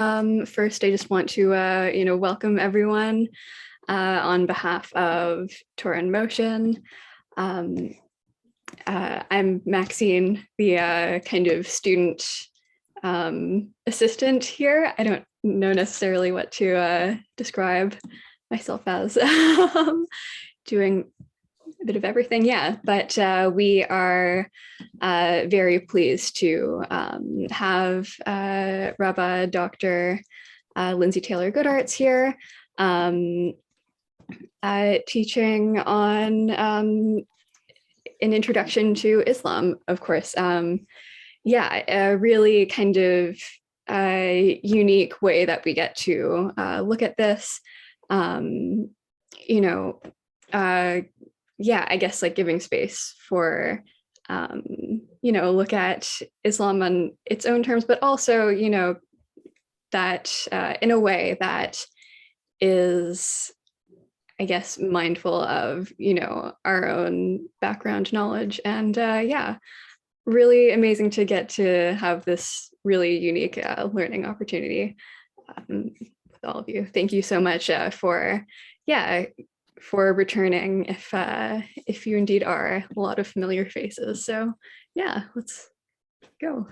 First, I just want to, welcome everyone on behalf of Torah in Motion. I'm Maxine, the kind of student assistant here. I don't know necessarily what to describe myself as. Doing a bit of everything, yeah. But we are very pleased to have Rabba Dr Lindsey Taylor-Guthartz here, teaching on an introduction to Islam, of course. Yeah, a really kind of unique way that we get to look at this. Yeah, I guess like giving space for, look at Islam on its own terms, but also, that in a way that is, I guess, mindful of, our own background knowledge. And yeah, really amazing to get to have this really unique learning opportunity with all of you. Thank you so much for returning, if you indeed are a lot of familiar faces. So yeah, let's go.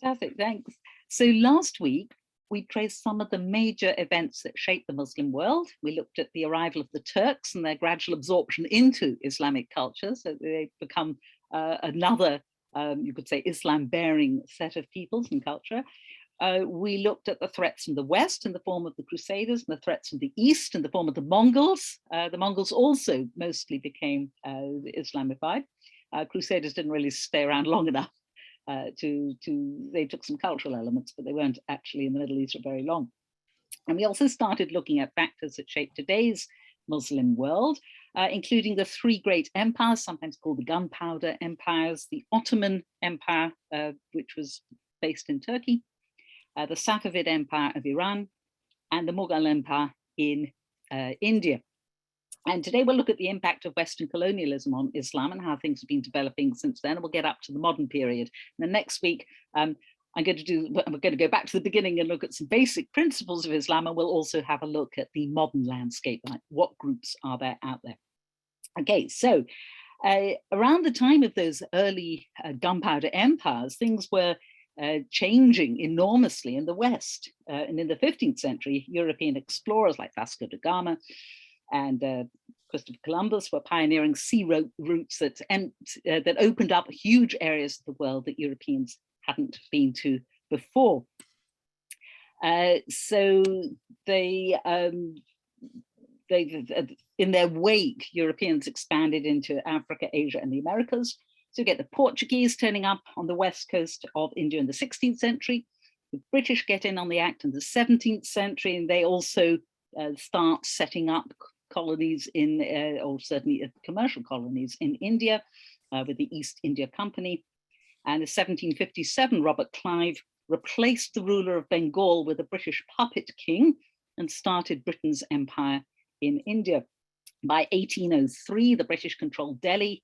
Fantastic, thanks. So last week, we traced some of the major events that shaped the Muslim world. We looked at the arrival of the Turks and their gradual absorption into Islamic culture, so they become another, you could say, Islam-bearing set of peoples and culture. We looked at the threats from the West in the form of the Crusaders and the threats from the East in the form of the Mongols. The Mongols also mostly became Islamified. Crusaders didn't really stay around long enough they took some cultural elements, but they weren't actually in the Middle East for very long. And we also started looking at factors that shape today's Muslim world, including the three great empires, sometimes called the gunpowder empires, the Ottoman Empire, which was based in Turkey, the Safavid Empire of Iran, and the Mughal Empire in India. And today we'll look at the impact of Western colonialism on Islam and how things have been developing since then. And we'll get up to the modern period. And then next week, we're going to go back to the beginning and look at some basic principles of Islam. And we'll also have a look at the modern landscape, like what groups are there out there. Okay, so around the time of those early gunpowder empires, things were changing enormously in the West. And in the 15th century, European explorers like Vasco da Gama and Christopher Columbus were pioneering sea routes that opened up huge areas of the world that Europeans hadn't been to before. So they in their wake, Europeans expanded into Africa, Asia, and the Americas. So you get the Portuguese turning up on the west coast of India in the 16th century. The British get in on the act in the 17th century, and they also start setting up colonies or certainly commercial colonies in India with the East India Company. And in 1757, Robert Clive replaced the ruler of Bengal with a British puppet king and started Britain's empire in India. By 1803, the British controlled Delhi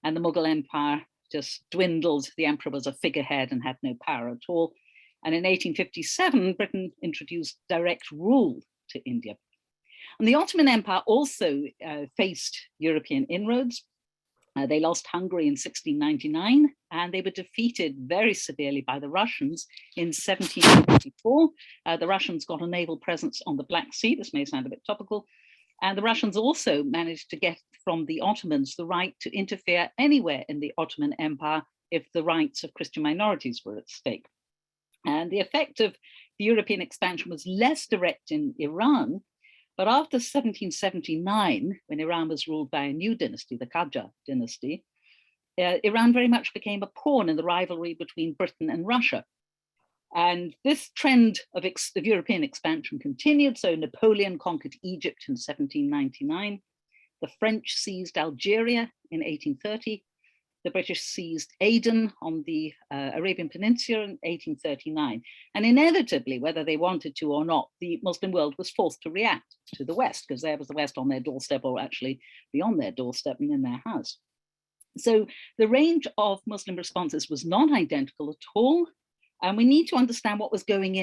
and the Mughal Empire just dwindled. The emperor was a figurehead and had no power at all. And in 1857, Britain introduced direct rule to India. And the Ottoman Empire also faced European inroads. They lost Hungary in 1699, and they were defeated very severely by the Russians in 1754. The Russians got a naval presence on the Black Sea. This may sound a bit topical. And the Russians also managed to get from the Ottomans the right to interfere anywhere in the Ottoman Empire if the rights of Christian minorities were at stake. And the effect of the European expansion was less direct in Iran. But after 1779, when Iran was ruled by a new dynasty, the Qajar dynasty, Iran very much became a pawn in the rivalry between Britain and Russia. And this trend of European expansion continued. So Napoleon conquered Egypt in 1799. The French seized Algeria in 1830. The British seized Aden on the Arabian Peninsula in 1839. And inevitably, whether they wanted to or not, the Muslim world was forced to react to the West, because there was the West on their doorstep, or actually beyond their doorstep and in their house. So the range of Muslim responses was not identical at all. And we need to understand what was going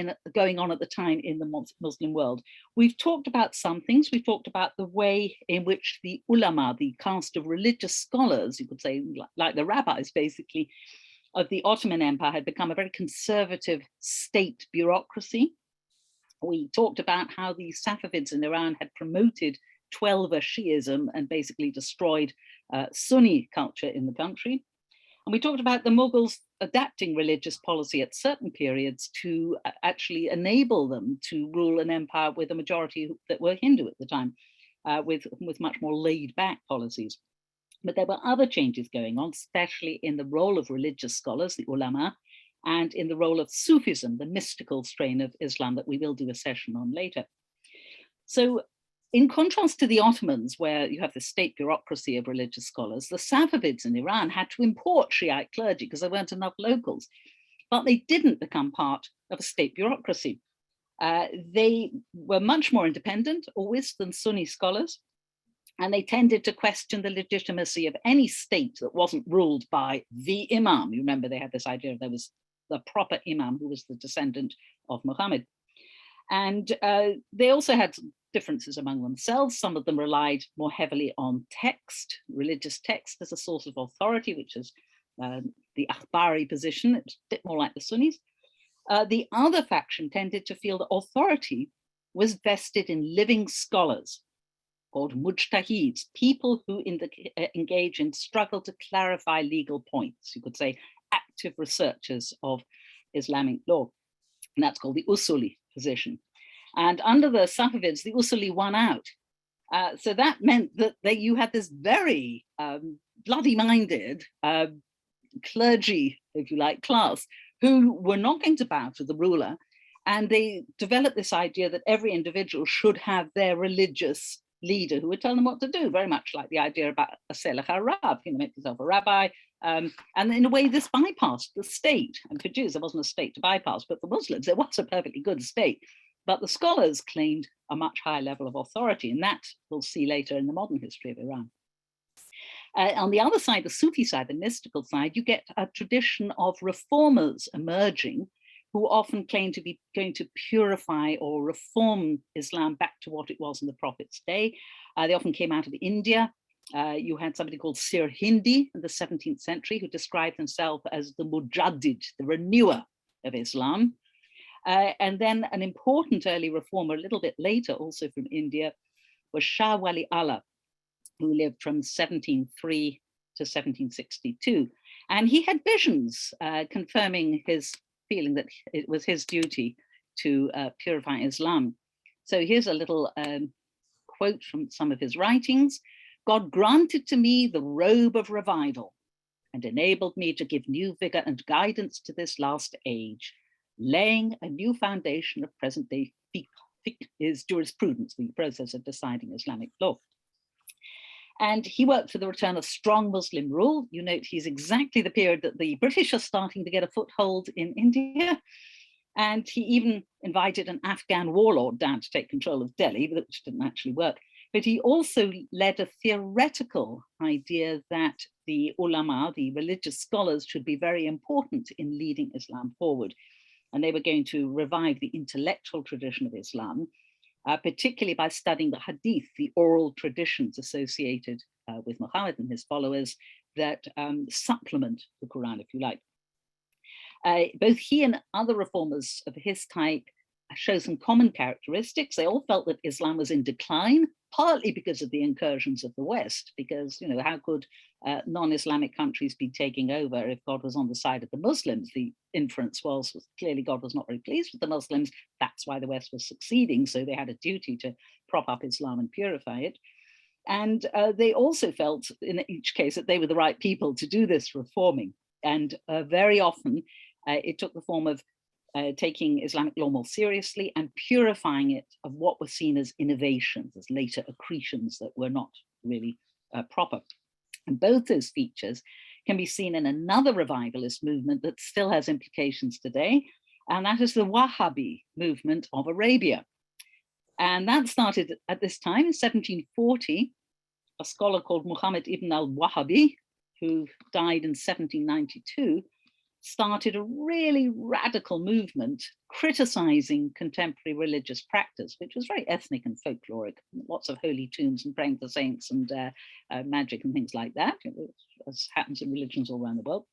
on at the time in the Muslim world. We've talked about some things. We've talked about the way in which the ulama, the caste of religious scholars, you could say, like the rabbis, basically, of the Ottoman Empire had become a very conservative state bureaucracy. We talked about how the Safavids in Iran had promoted Twelver Shi'ism and basically destroyed Sunni culture in the country. And we talked about the Mughals adapting religious policy at certain periods to actually enable them to rule an empire with a majority that were Hindu at the time, with much more laid back policies. But there were other changes going on, especially in the role of religious scholars, the ulama, and in the role of Sufism, the mystical strain of Islam that we will do a session on later. So in contrast to the Ottomans, where you have the state bureaucracy of religious scholars, the Safavids in Iran had to import Shiite clergy because there weren't enough locals, but they didn't become part of a state bureaucracy. They were much more independent, always, than Sunni scholars, and they tended to question the legitimacy of any state that wasn't ruled by the imam. You remember they had this idea there was the proper imam who was the descendant of Muhammad. And they also had differences among themselves. Some of them relied more heavily on text, religious text, as a source of authority, which is the Akhbari position. It's a bit more like the Sunnis. The other faction tended to feel that authority was vested in living scholars called mujtahids, people who engage in struggle to clarify legal points. You could say active researchers of Islamic law. And that's called the Usuli position. And under the Safavids, the Usuli won out. So that meant that you had this very bloody-minded clergy, if you like, class, who were not going to bow to the ruler. And they developed this idea that every individual should have their religious leader who would tell them what to do, very much like the idea about a Selech Arab, make yourself a rabbi. And in a way, this bypassed the state. And for Jews, there wasn't a state to bypass, but for Muslims, there was a perfectly good state. But the scholars claimed a much higher level of authority, and that we'll see later in the modern history of Iran. On the other side, the Sufi side, the mystical side, you get a tradition of reformers emerging who often claim to be going to purify or reform Islam back to what it was in the Prophet's day. They often came out of India. You had somebody called Sir Hindi in the 17th century who described himself as the Mujaddid, the renewer of Islam. And then an important early reformer a little bit later, also from India, was Shah Wali Allah, who lived from 1703 to 1762. And he had visions confirming his feeling that it was his duty to purify Islam. So here's a little quote from some of his writings. God granted to me the robe of revival and enabled me to give new vigor and guidance to this last age, laying a new foundation of present-day fiqh is jurisprudence, the process of deciding Islamic law. And he worked for the return of strong Muslim rule. You note he's exactly the period that the British are starting to get a foothold in India. And he even invited an Afghan warlord down to take control of Delhi, which didn't actually work. But he also led a theoretical idea that the ulama, the religious scholars, should be very important in leading Islam forward. And they were going to revive the intellectual tradition of Islam, particularly by studying the hadith, the oral traditions associated with Muhammad and his followers that supplement the Quran, if you like. Both he and other reformers of his type show some common characteristics. They all felt that Islam was in decline, partly because of the incursions of the West, because, how could non-Islamic countries be taking over if God was on the side of the Muslims? The inference was clearly God was not very pleased with the Muslims. That's why the West was succeeding. So they had a duty to prop up Islam and purify it. And they also felt in each case that they were the right people to do this reforming. And very often it took the form of taking Islamic law more seriously and purifying it of what were seen as innovations, as later accretions that were not really proper. And both those features can be seen in another revivalist movement that still has implications today, and that is the Wahhabi movement of Arabia. And that started at this time in 1740. A scholar called Muhammad ibn al-Wahhabi, who died in 1792, started a really radical movement criticizing contemporary religious practice, which was very ethnic and folkloric, lots of holy tombs and praying to saints and magic and things like that, as happens in religions all around the world.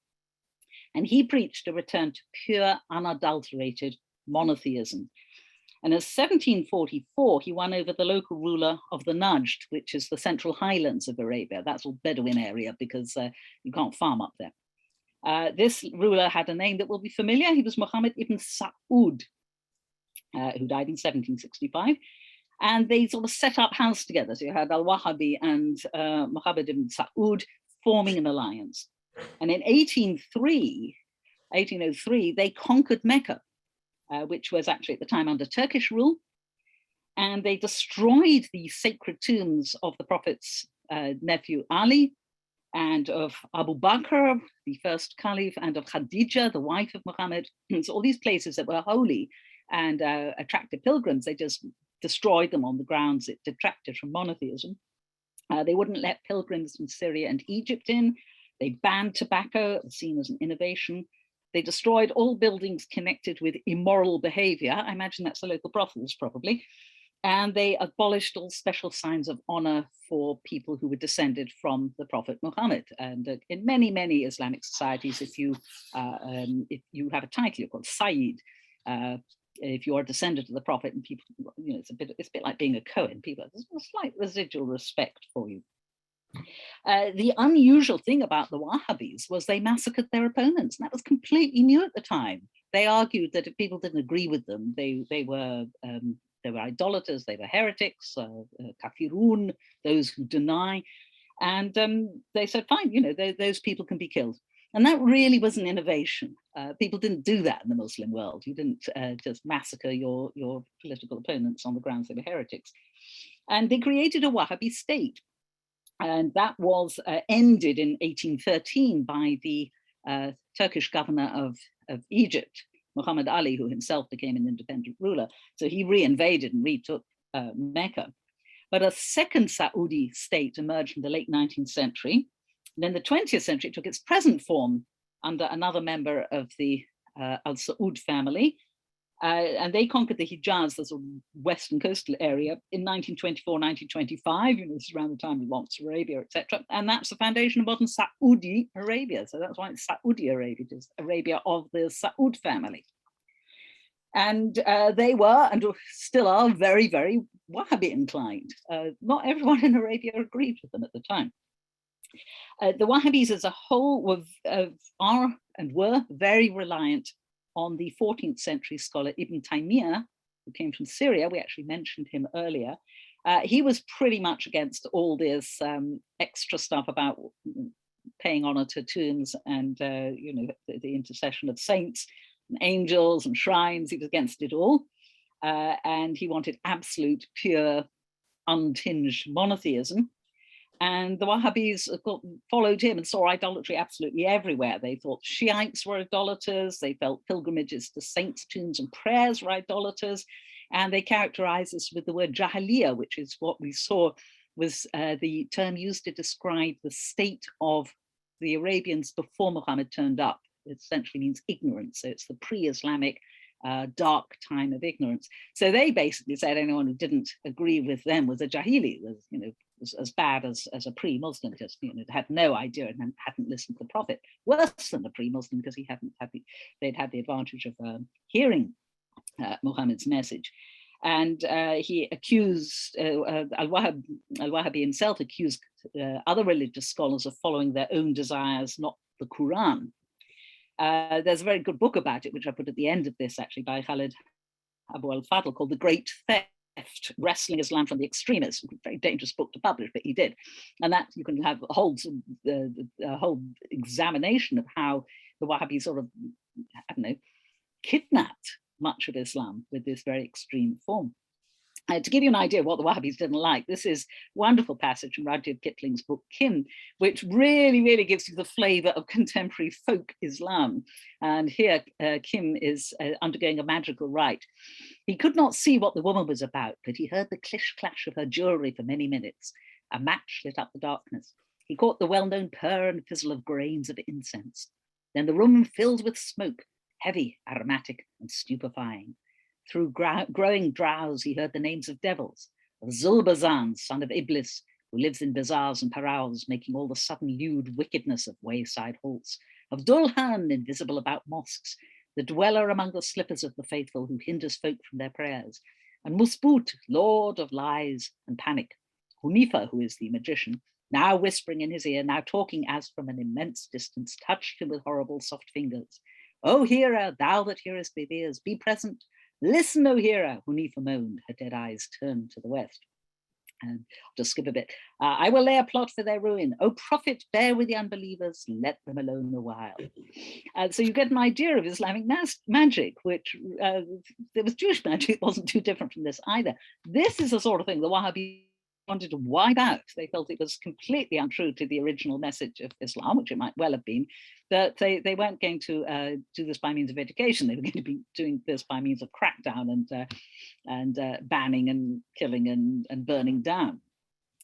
And he preached a return to pure, unadulterated monotheism. And in 1744, he won over the local ruler of the Najd, which is the central highlands of Arabia. That's all Bedouin area because you can't farm up there. This ruler had a name that will be familiar. He was Muhammad ibn Saud, who died in 1765. And they sort of set up house together. So you had al-Wahhabi and Muhammad ibn Saud forming an alliance. And in 1803, they conquered Mecca, which was actually at the time under Turkish rule. And they destroyed the sacred tombs of the Prophet's nephew Ali, and of Abu Bakr, the first caliph, and of Khadija, the wife of Muhammad. So all these places that were holy and attracted pilgrims, they just destroyed them on the grounds it detracted from monotheism. They wouldn't let pilgrims from Syria and Egypt in. They banned tobacco, seen as an innovation. They destroyed all buildings connected with immoral behavior. I imagine that's the local brothels, probably. And they abolished all special signs of honor for people who were descended from the Prophet Muhammad. And in many, many Islamic societies, if you have a title, you're called Sayyid. If you are a descendant of the Prophet, and people, it's a bit like being a Cohen. People, there's a slight residual respect for you. The unusual thing about the Wahhabis was they massacred their opponents. And that was completely new at the time. They argued that if people didn't agree with them, they were idolaters, they were heretics, kafirun, those who deny. And they said, fine, those people can be killed. And that really was an innovation. People didn't do that in the Muslim world. You didn't just massacre your political opponents on the grounds they were heretics. And they created a Wahhabi state. And that was ended in 1813 by the Turkish governor of Egypt, Muhammad Ali, who himself became an independent ruler. So he reinvaded and retook Mecca. But a second Saudi state emerged in the late 19th century. And in the 20th century, it took its present form under another member of the Al Saud family. And they conquered the Hijaz, the sort of western coastal area, in 1924, 1925. This is around the time of Lawrence Arabia, etc. And that's the foundation of modern Saudi Arabia. So that's why it's Saudi Arabia, it is Arabia of the Saud family. And they were, and still are, very, very Wahhabi inclined. Not everyone in Arabia agreed with them at the time. The Wahhabis as a whole are and were very reliant on the 14th century scholar Ibn Taymiyyah, who came from Syria. We actually mentioned him earlier. He was pretty much against all this extra stuff about paying honor to tombs and the intercession of saints and angels and shrines. He was against it all. And he wanted absolute, pure, untinged monotheism. And the Wahhabis followed him and saw idolatry absolutely everywhere. They thought Shiites were idolaters. They felt pilgrimages to saints' tombs and prayers were idolaters. And they characterized this with the word Jahiliyyah, which is what we saw was the term used to describe the state of the Arabians before Muhammad turned up. It essentially means ignorance. So it's the pre-Islamic dark time of ignorance. So they basically said anyone who didn't agree with them was a Jahili, was as bad as a pre-Muslim, just had no idea and hadn't listened to the Prophet. Worse than a pre-Muslim because they'd had the advantage of hearing Muhammad's message. And he accused Al-Wahhabi himself accused other religious scholars of following their own desires, not the Quran. There's a very good book about it, which I put at the end of this, actually, by Khalid Abu al-Fadl, called The Great Theft, Wrestling Islam from the Extremists. A very dangerous book to publish, but he did. And that you can have a whole examination of how the Wahhabis sort of, kidnapped much of Islam with this very extreme form. To give you an idea of what the Wahhabis didn't like, this is a wonderful passage from Rudyard Kipling's book, Kim, which really, really gives you the flavor of contemporary folk Islam. And here, Kim is undergoing a magical rite. He could not see what the woman was about, but he heard the clish-clash of her jewelry for many minutes. A match lit up the darkness. He caught the well-known purr and fizzle of grains of incense. Then the room filled with smoke, heavy, aromatic, and stupefying. Through growing drowse, he heard the names of devils, of Zulbazan, son of Iblis, who lives in bazaars and paraos, making all the sudden lewd wickedness of wayside halts, of Dulhan, invisible about mosques, the dweller among the slippers of the faithful, who hinders folk from their prayers, and Musbut, lord of lies and panic, Hunifa, who is the magician, now whispering in his ear, now talking as from an immense distance, touched him with horrible soft fingers. O hearer, thou that hearest with ears, be present. Listen, O hearer, Hunifa moaned, her dead eyes turned to the west. And I'll just skip a bit. I will lay a plot for their ruin. O prophet, bear with the unbelievers, let them alone a while. So you get an idea of Islamic magic, which there was Jewish magic. It wasn't too different from this either. This is the sort of thing the Wahhabis wanted to wipe out. They felt it was completely untrue to the original message of Islam, which it might well have been, that they weren't going to do this by means of education. They were going to be doing this by means of crackdown and banning and killing and burning down.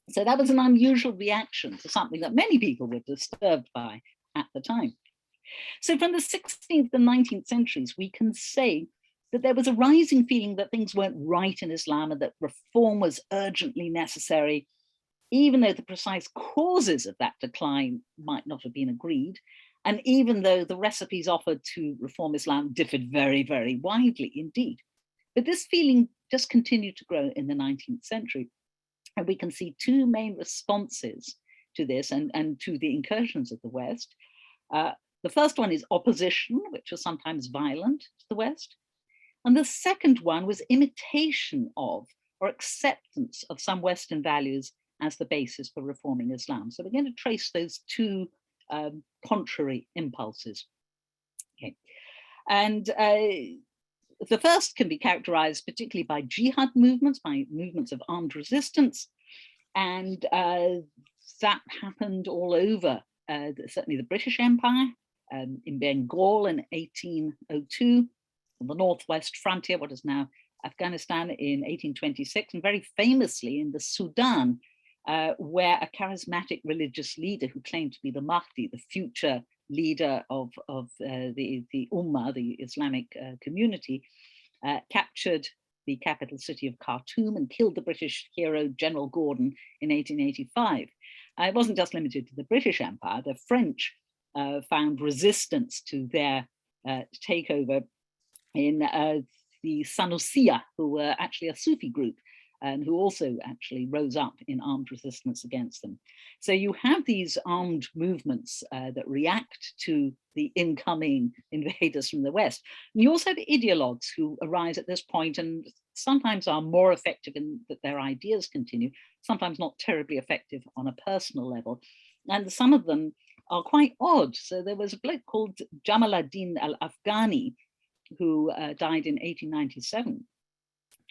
So that was an unusual reaction to something that many people were disturbed by at the time. So from the 16th and 19th centuries, we can say that there was a rising feeling that things weren't right in Islam and that reform was urgently necessary, even though the precise causes of that decline might not have been agreed, and even though the recipes offered to reform Islam differed very, very widely indeed. But this feeling just continued to grow in the 19th century. And we can see two main responses to this and to the incursions of the West. The first one is opposition, which was sometimes violent to the West. And the second one was imitation of or acceptance of some Western values as the basis for reforming Islam. So we're going to trace those two contrary impulses. Okay. And the first can be characterized particularly by jihad movements, by movements of armed resistance. And that happened all over, certainly the British Empire, in Bengal in 1802, on the northwest frontier, what is now Afghanistan, in 1826, and very famously in the Sudan, where a charismatic religious leader who claimed to be the Mahdi, the future leader of the Ummah, the Islamic community, captured the capital city of Khartoum and killed the British hero General Gordon in 1885. It wasn't just limited to the British Empire. The French found resistance to their takeover in the Sanusiya, who were actually a Sufi group and who also actually rose up in armed resistance against them. So you have these armed movements that react to the incoming invaders from the West. And you also have ideologues who arise at this point and sometimes are more effective in that their ideas continue, sometimes not terribly effective on a personal level. And some of them are quite odd. So there was a bloke called Jamal ad-Din al-Afghani, who died in 1897,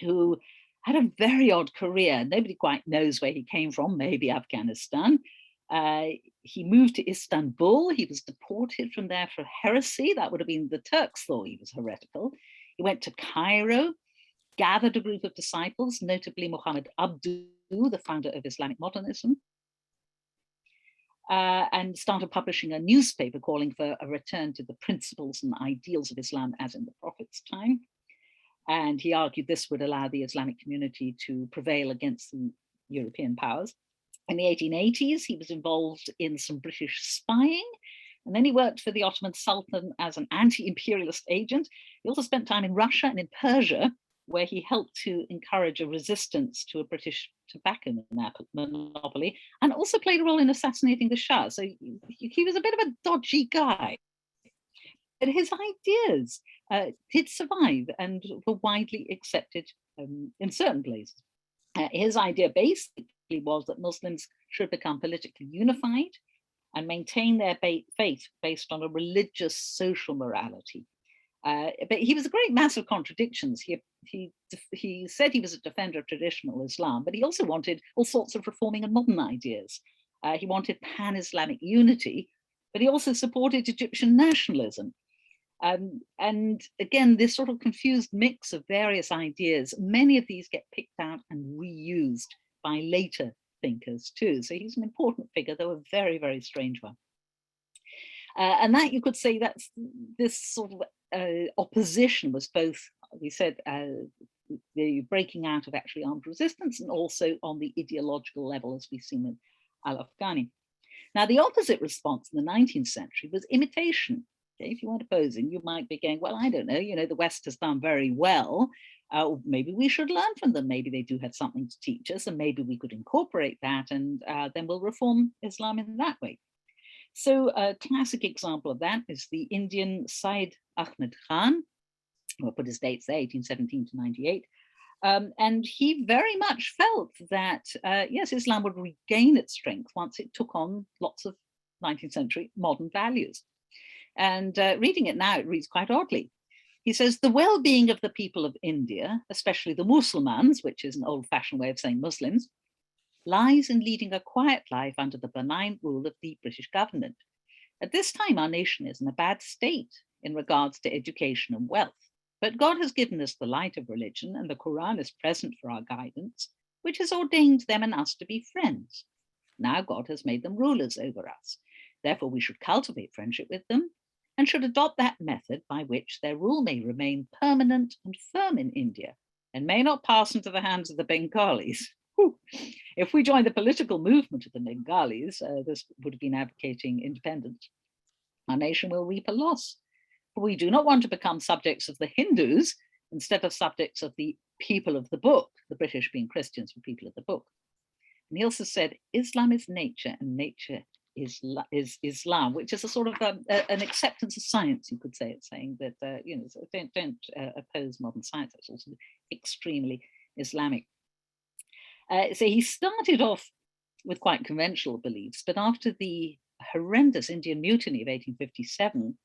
who had a very odd career. Nobody quite knows where he came from, maybe Afghanistan. He moved to Istanbul. He was deported from there for heresy. That would have been the Turks thought he was heretical. He went to Cairo, gathered a group of disciples, notably Muhammad Abduh, the founder of Islamic modernism, and started publishing a newspaper calling for a return to the principles and ideals of Islam as in the Prophet's time. And he argued this would allow the Islamic community to prevail against the European powers. In the 1880s, he was involved in some British spying, and then he worked for the Ottoman Sultan as an anti-imperialist agent. He also spent time in Russia and in Persia, where he helped to encourage a resistance to a British tobacco monopoly, and also played a role in assassinating the Shah. So he was a bit of a dodgy guy. But his ideas did survive and were widely accepted in certain places. His idea basically was that Muslims should become politically unified and maintain their faith based on a religious social morality. But he was a great mass of contradictions. He said he was a defender of traditional Islam, but he also wanted all sorts of reforming and modern ideas. He wanted pan-Islamic unity, but he also supported Egyptian nationalism. And again, this sort of confused mix of various ideas, many of these get picked out and reused by later thinkers too. So he's an important figure, though a very, very strange one. And that, you could say, that's this sort of opposition was both, we said, the breaking out of actually armed resistance, and also on the ideological level, as we've seen with al-Afghani. Now, the opposite response in the 19th century was imitation. Okay, if you weren't opposing, you might be going, well, I don't know, the West has done very well. Maybe we should learn from them. Maybe they do have something to teach us, and maybe we could incorporate that, and then we'll reform Islam in that way. So a classic example of that is the Indian Syed Ahmed Khan, who put his dates there, 1817 to 98. And he very much felt that, yes, Islam would regain its strength once it took on lots of 19th century modern values. And reading it now, it reads quite oddly. He says, the well-being of the people of India, especially the Muslimans, which is an old-fashioned way of saying Muslims, lies in leading a quiet life under the benign rule of the British government. At this time, our nation is in a bad state in regards to education and wealth. But God has given us the light of religion, and the Quran is present for our guidance, which has ordained them and us to be friends. Now God has made them rulers over us. Therefore, we should cultivate friendship with them and should adopt that method by which their rule may remain permanent and firm in India and may not pass into the hands of the Bengalis. If we join the political movement of the Bengalis, this would have been advocating independence, our nation will reap a loss. We do not want to become subjects of the Hindus instead of subjects of the people of the book, the British being Christians were people of the book. And he also said, Islam is nature and nature is Islam, which is a sort of an acceptance of science, you could say. It's saying that, so don't oppose modern science. That's also extremely Islamic. So he started off with quite conventional beliefs, but after the horrendous Indian Mutiny of 1857,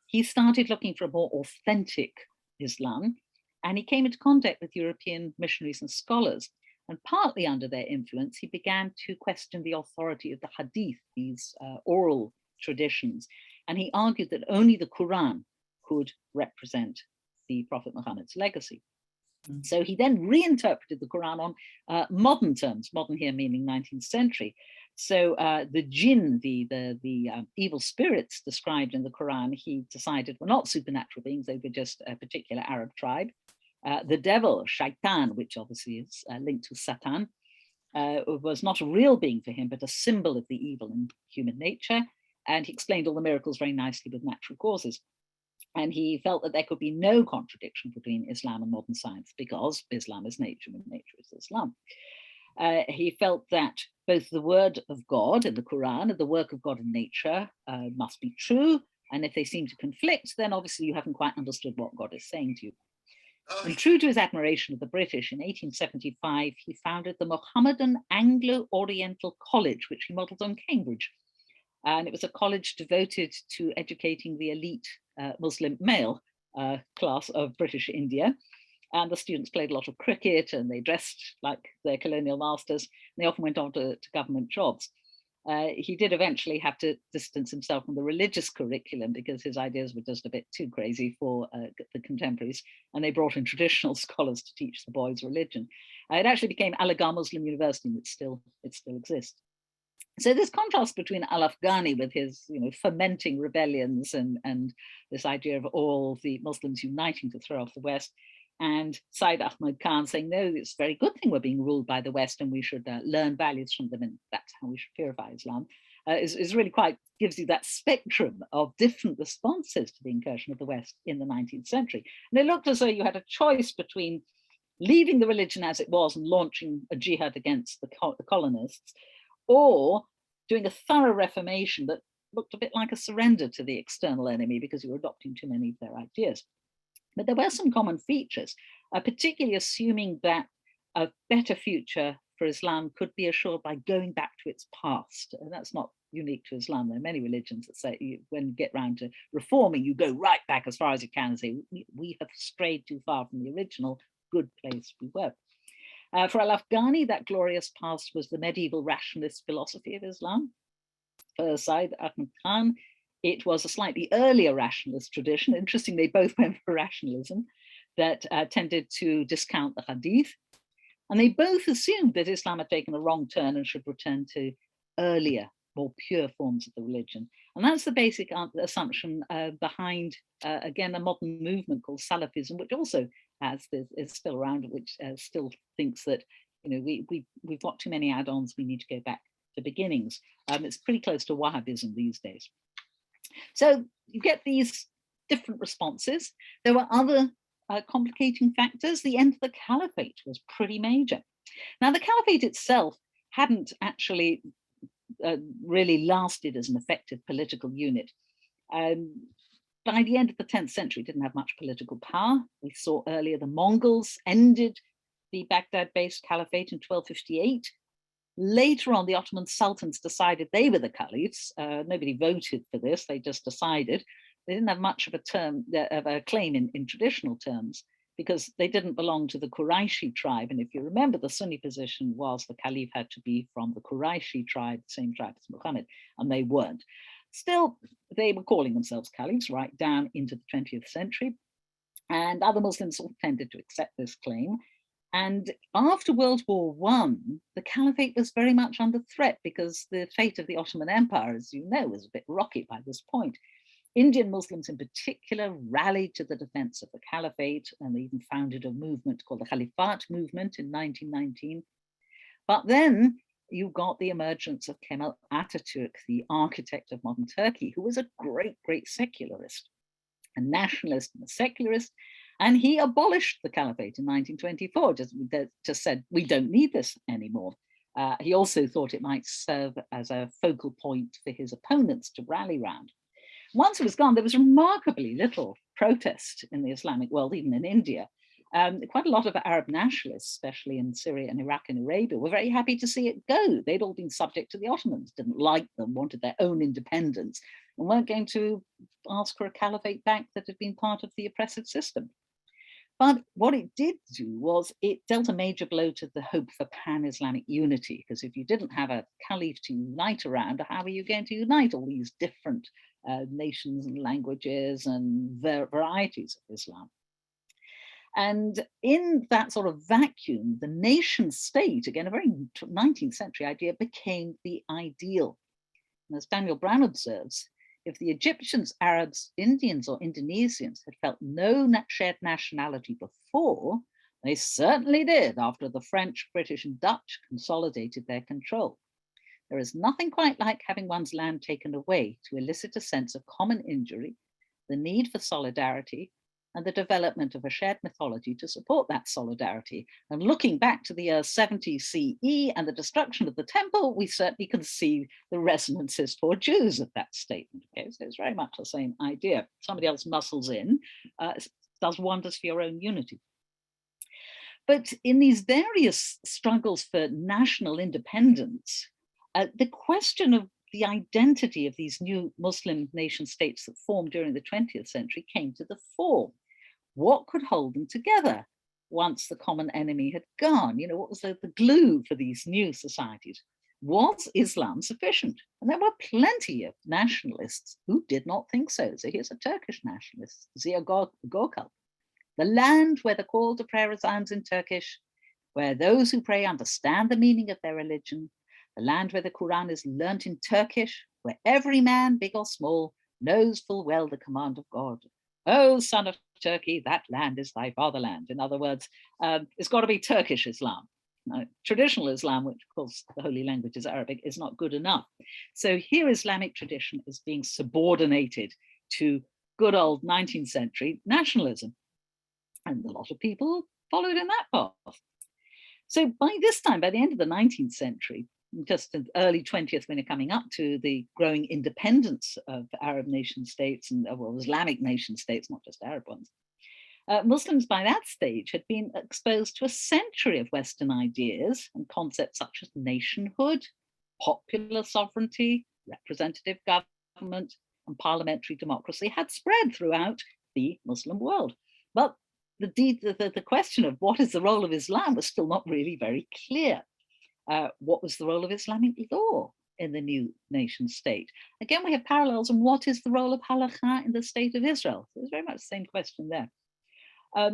he started looking for a more authentic Islam, and he came into contact with European missionaries and scholars. And partly under their influence, he began to question the authority of the Hadith, these oral traditions. And he argued that only the Quran could represent the Prophet Muhammad's legacy. So he then reinterpreted the Quran on modern terms, modern here meaning 19th century. So the jinn, the evil spirits described in the Quran, he decided were not supernatural beings, they were just a particular Arab tribe. The devil, shaitan, which obviously is linked to Satan, was not a real being for him, but a symbol of the evil in human nature. And he explained all the miracles very nicely with natural causes. And he felt that there could be no contradiction between Islam and modern science because Islam is nature and nature is Islam. He felt that both the word of God in the Quran and the work of God in nature must be true. And if they seem to conflict, then obviously you haven't quite understood what God is saying to you. And true to his admiration of the British, in 1875, he founded the Mohammedan Anglo-Oriental College, which he modeled on Cambridge. And it was a college devoted to educating the elite Muslim male class of British India. And the students played a lot of cricket and they dressed like their colonial masters. And they often went on to government jobs. He did eventually have to distance himself from the religious curriculum because his ideas were just a bit too crazy for the contemporaries. And they brought in traditional scholars to teach the boys religion. It actually became Aligarh Muslim University, and it still exists. So this contrast between al-Afghani with his fermenting rebellions and this idea of all the Muslims uniting to throw off the West, and Syed Ahmed Khan saying, no, it's a very good thing we're being ruled by the West and we should learn values from them, and that's how we should purify Islam, is really quite, gives you that spectrum of different responses to the incursion of the West in the 19th century. And it looked as though you had a choice between leaving the religion as it was and launching a jihad against the colonists, or doing a thorough reformation that looked a bit like a surrender to the external enemy because you were adopting too many of their ideas. But there were some common features, particularly assuming that a better future for Islam could be assured by going back to its past. And that's not unique to Islam. There are many religions that say when you get round to reforming, you go right back as far as you can and say, we have strayed too far from the original good place we were. For al-Afghani, that glorious past was the medieval rationalist philosophy of Islam. For Syed Ahmed Khan, it was a slightly earlier rationalist tradition. Interestingly, they both went for rationalism that tended to discount the Hadith. And they both assumed that Islam had taken a wrong turn and should return to earlier, more pure forms of the religion. And that's the basic assumption behind, again, a modern movement called Salafism, which also is still around, which still thinks that, we've got too many add-ons, we need to go back to beginnings. It's pretty close to Wahhabism these days. So you get these different responses. There were other complicating factors. The end of the caliphate was pretty major. Now, the caliphate itself hadn't actually really lasted as an effective political unit. By the end of the 10th century, it didn't have much political power. We saw earlier the Mongols ended the Baghdad-based caliphate in 1258. Later on, the Ottoman sultans decided they were the caliphs. Nobody voted for this, they just decided. They didn't have much of a claim in traditional terms, because they didn't belong to the Qurayshi tribe. And if you remember, the Sunni position was the caliph had to be from the Qurayshi tribe, the same tribe as Muhammad, and they weren't. Still, they were calling themselves caliphs right down into the 20th century. And other Muslims tended to accept this claim. And after World War I, the caliphate was very much under threat, because the fate of the Ottoman Empire, as you know, was a bit rocky by this point. Indian Muslims in particular rallied to the defense of the caliphate, and they even founded a movement called the Caliphate movement in 1919. But then you got the emergence of Kemal Atatürk, the architect of modern Turkey, who was a great, great secularist, a nationalist and a secularist. And he abolished the caliphate in 1924, just said, we don't need this anymore. He also thought it might serve as a focal point for his opponents to rally around. Once it was gone, there was remarkably little protest in the Islamic world, even in India. Quite a lot of Arab nationalists, especially in Syria and Iraq and Arabia, were very happy to see it go. They'd all been subject to the Ottomans, didn't like them, wanted their own independence, and weren't going to ask for a caliphate back that had been part of the oppressive system. But what it did do was it dealt a major blow to the hope for pan-Islamic unity, because if you didn't have a caliph to unite around, how are you going to unite all these different nations and languages and varieties of Islam? And in that sort of vacuum, the nation state, again, a very 19th century idea, became the ideal. And as Daniel Brown observes, if the Egyptians, Arabs, Indians, or Indonesians had felt no shared nationality before, they certainly did after the French, British, and Dutch consolidated their control. There is nothing quite like having one's land taken away to elicit a sense of common injury, the need for solidarity, and the development of a shared mythology to support that solidarity. And looking back to the year 70 CE and the destruction of the temple, we certainly can see the resonances for Jews of that statement. Okay, so it's very much the same idea. Somebody else muscles in, does wonders for your own unity. But in these various struggles for national independence, the question of the identity of these new Muslim nation states that formed during the 20th century came to the fore. What could hold them together once the common enemy had gone? You know, what was the glue for these new societies? Was Islam sufficient? And there were plenty of nationalists who did not think so. So here's a Turkish nationalist, Ziya Gökalp. The land where the call to prayer resounds in Turkish, where those who pray understand the meaning of their religion, the land where the Quran is learnt in Turkish, where every man, big or small, knows full well the command of God. Oh, son of Turkey, that land is thy fatherland. In other words, it's got to be Turkish Islam. Traditional Islam, which of course the holy language is Arabic, is not good enough. So here Islamic tradition is being subordinated to good old 19th century nationalism. And a lot of people followed in that path. So by this time, by the end of the 19th century, just in the early 20th, when you're coming up to the growing independence of Arab nation states and Islamic nation states, not just Arab ones, Muslims by that stage had been exposed to a century of Western ideas and concepts such as nationhood, popular sovereignty, representative government, and parliamentary democracy had spread throughout the Muslim world. But the question of what is the role of Islam was still not really very clear. What was the role of Islamic law in the new nation state? Again, we have parallels on what is the role of halakha in the state of Israel. So it's very much the same question there.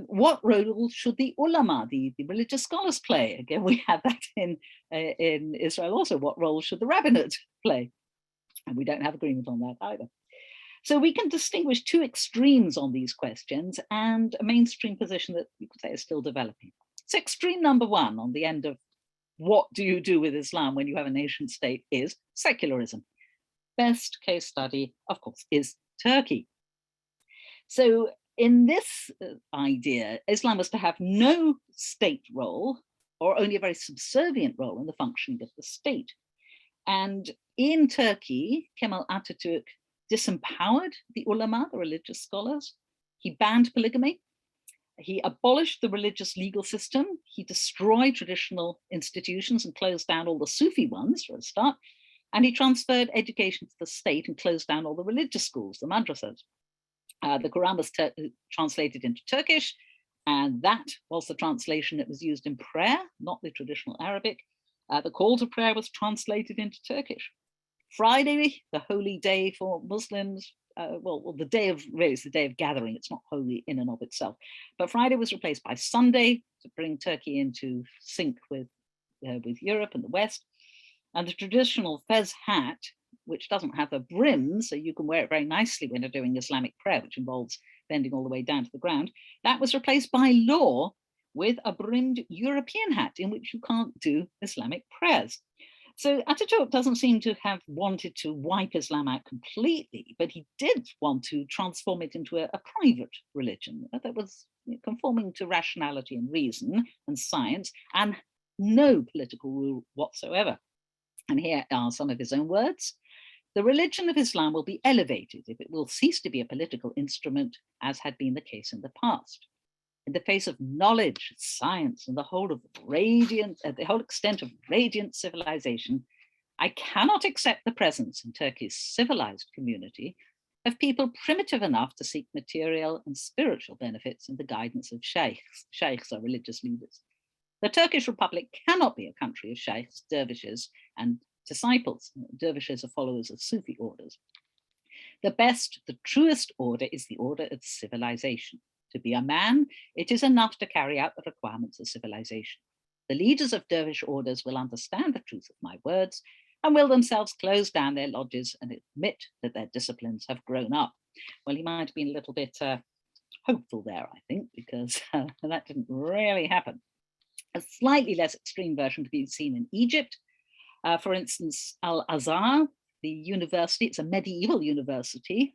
What role should the ulama, the religious scholars, play? Again, we have that in Israel also. What role should the rabbinate play? And we don't have agreement on that either. So we can distinguish two extremes on these questions and a mainstream position that you could say is still developing. So extreme number one on the end of what do you do with Islam when you have a nation state is secularism. Best case study, of course, is Turkey. So in this idea, Islam was to have no state role or only a very subservient role in the functioning of the state. And in Turkey, Kemal Atatürk disempowered the ulama, the religious scholars. He banned polygamy. He abolished the religious legal system. He destroyed traditional institutions and closed down all the Sufi ones for a start. And he transferred education to the state and closed down all the religious schools, the madrasas. The Quran was translated into Turkish, and that was the translation that was used in prayer, not the traditional Arabic. The call to prayer was translated into Turkish. Friday, the holy day for Muslims, the day of, really, it's the day of gathering. It's not holy in and of itself. But Friday was replaced by Sunday to bring Turkey into sync with Europe and the West. And the traditional fez hat, which doesn't have a brim, so you can wear it very nicely when you're doing Islamic prayer, which involves bending all the way down to the ground, that was replaced by law with a brimmed European hat in which you can't do Islamic prayers. So Atatürk doesn't seem to have wanted to wipe Islam out completely, but he did want to transform it into a private religion that was conforming to rationality and reason and science and no political rule whatsoever. And here are some of his own words. The religion of Islam will be elevated if it will cease to be a political instrument, as had been the case in the past. In the face of knowledge, science, and the whole extent of radiant civilization, I cannot accept the presence in Turkey's civilized community of people primitive enough to seek material and spiritual benefits in the guidance of sheikhs. Sheikhs are religious leaders. The Turkish Republic cannot be a country of sheikhs, dervishes, and disciples. Dervishes are followers of Sufi orders. The best, the truest order is the order of civilization. To be a man, it is enough to carry out the requirements of civilization. The leaders of dervish orders will understand the truth of my words and will themselves close down their lodges and admit that their disciplines have grown up. Well, he might have been a little bit hopeful there, I think, because that didn't really happen. A slightly less extreme version to be seen in Egypt. For instance, Al-Azhar, the university, it's a medieval university.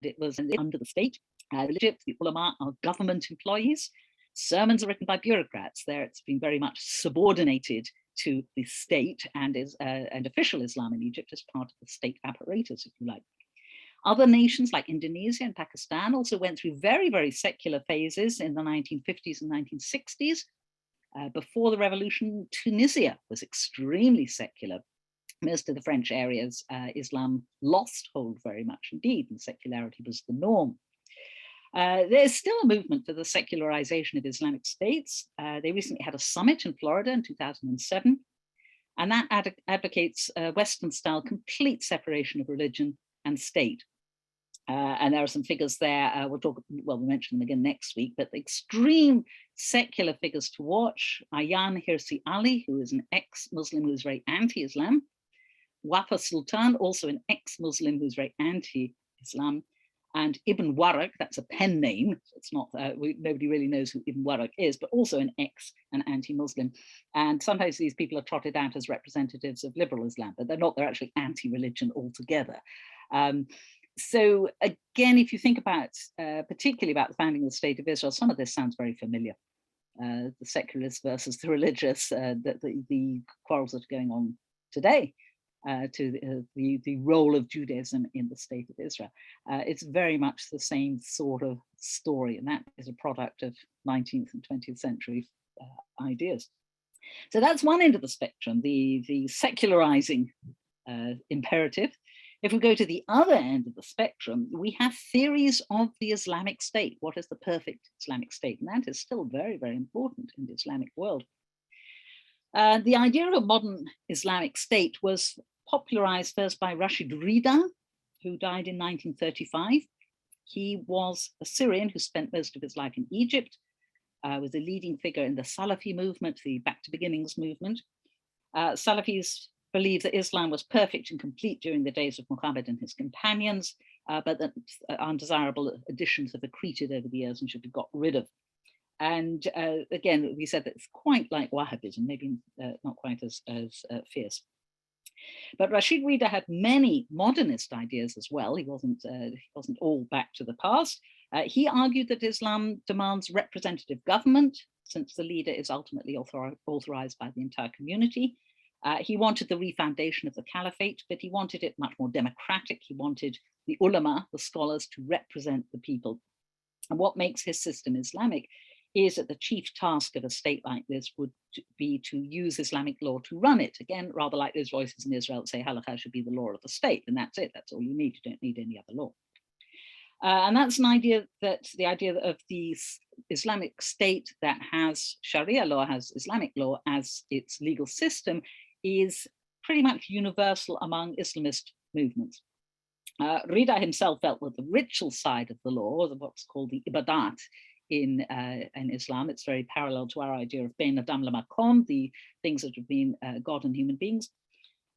It was under the state. Egypt, the ulama are government employees. Sermons are written by bureaucrats. There it's been very much subordinated to the state and official Islam in Egypt as part of the state apparatus, if you like. Other nations like Indonesia and Pakistan also went through very, very secular phases in the 1950s and 1960s. Before the revolution, Tunisia was extremely secular. Most of the French areas, Islam lost hold very much indeed, and secularity was the norm. There's still a movement for the secularization of Islamic states. They recently had a summit in Florida in 2007, and that advocates Western-style complete separation of religion and state. And there are some figures there. We'll mention them again next week, but the extreme secular figures to watch: Ayaan Hirsi Ali, who is an ex-Muslim who's very anti-Islam; Wafa Sultan, also an ex-Muslim who's very anti-Islam; and Ibn Warraq, that's a pen name, so it's not, nobody really knows who Ibn Warraq is, but also an anti-Muslim. And sometimes these people are trotted out as representatives of liberal Islam, but they're not, they're actually anti-religion altogether. So again, if you think about, particularly about the founding of the State of Israel, some of this sounds very familiar. The secularists versus the religious, the quarrels that are going on today. To the role of Judaism in the State of Israel. It's very much the same sort of story, and that is a product of 19th and 20th century ideas. So that's one end of the spectrum, the secularizing imperative. If we go to the other end of the spectrum, we have theories of the Islamic state. What is the perfect Islamic state? And that is still very, very important in the Islamic world. The idea of a modern Islamic state was popularized first by Rashid Rida, who died in 1935. He was a Syrian who spent most of his life in Egypt, was a leading figure in the Salafi movement, the Back to Beginnings movement. Salafis believed that Islam was perfect and complete during the days of Muhammad and his companions, but that undesirable additions have accreted over the years and should be got rid of. And again, we said that it's quite like Wahhabism, maybe not quite as fierce. But Rashid Rida had many modernist ideas as well. He wasn't all back to the past. He argued that Islam demands representative government, since the leader is ultimately authorized by the entire community. He wanted the refoundation of the caliphate, but he wanted it much more democratic. He wanted the ulama, the scholars, to represent the people. And what makes his system Islamic is that the chief task of a state like this would be to use Islamic law to run it. Again, rather like those voices in Israel that say halakha should be the law of the state, and that's it. That's all you need. You don't need any other law. And that's an idea that the idea of the Islamic state that has Sharia law, has Islamic law as its legal system, is pretty much universal among Islamist movements. Rida himself felt that the ritual side of the law, what's called the ibadat in Islam, it's very parallel to our idea of bein adam lamakom, the things that have been God and human beings.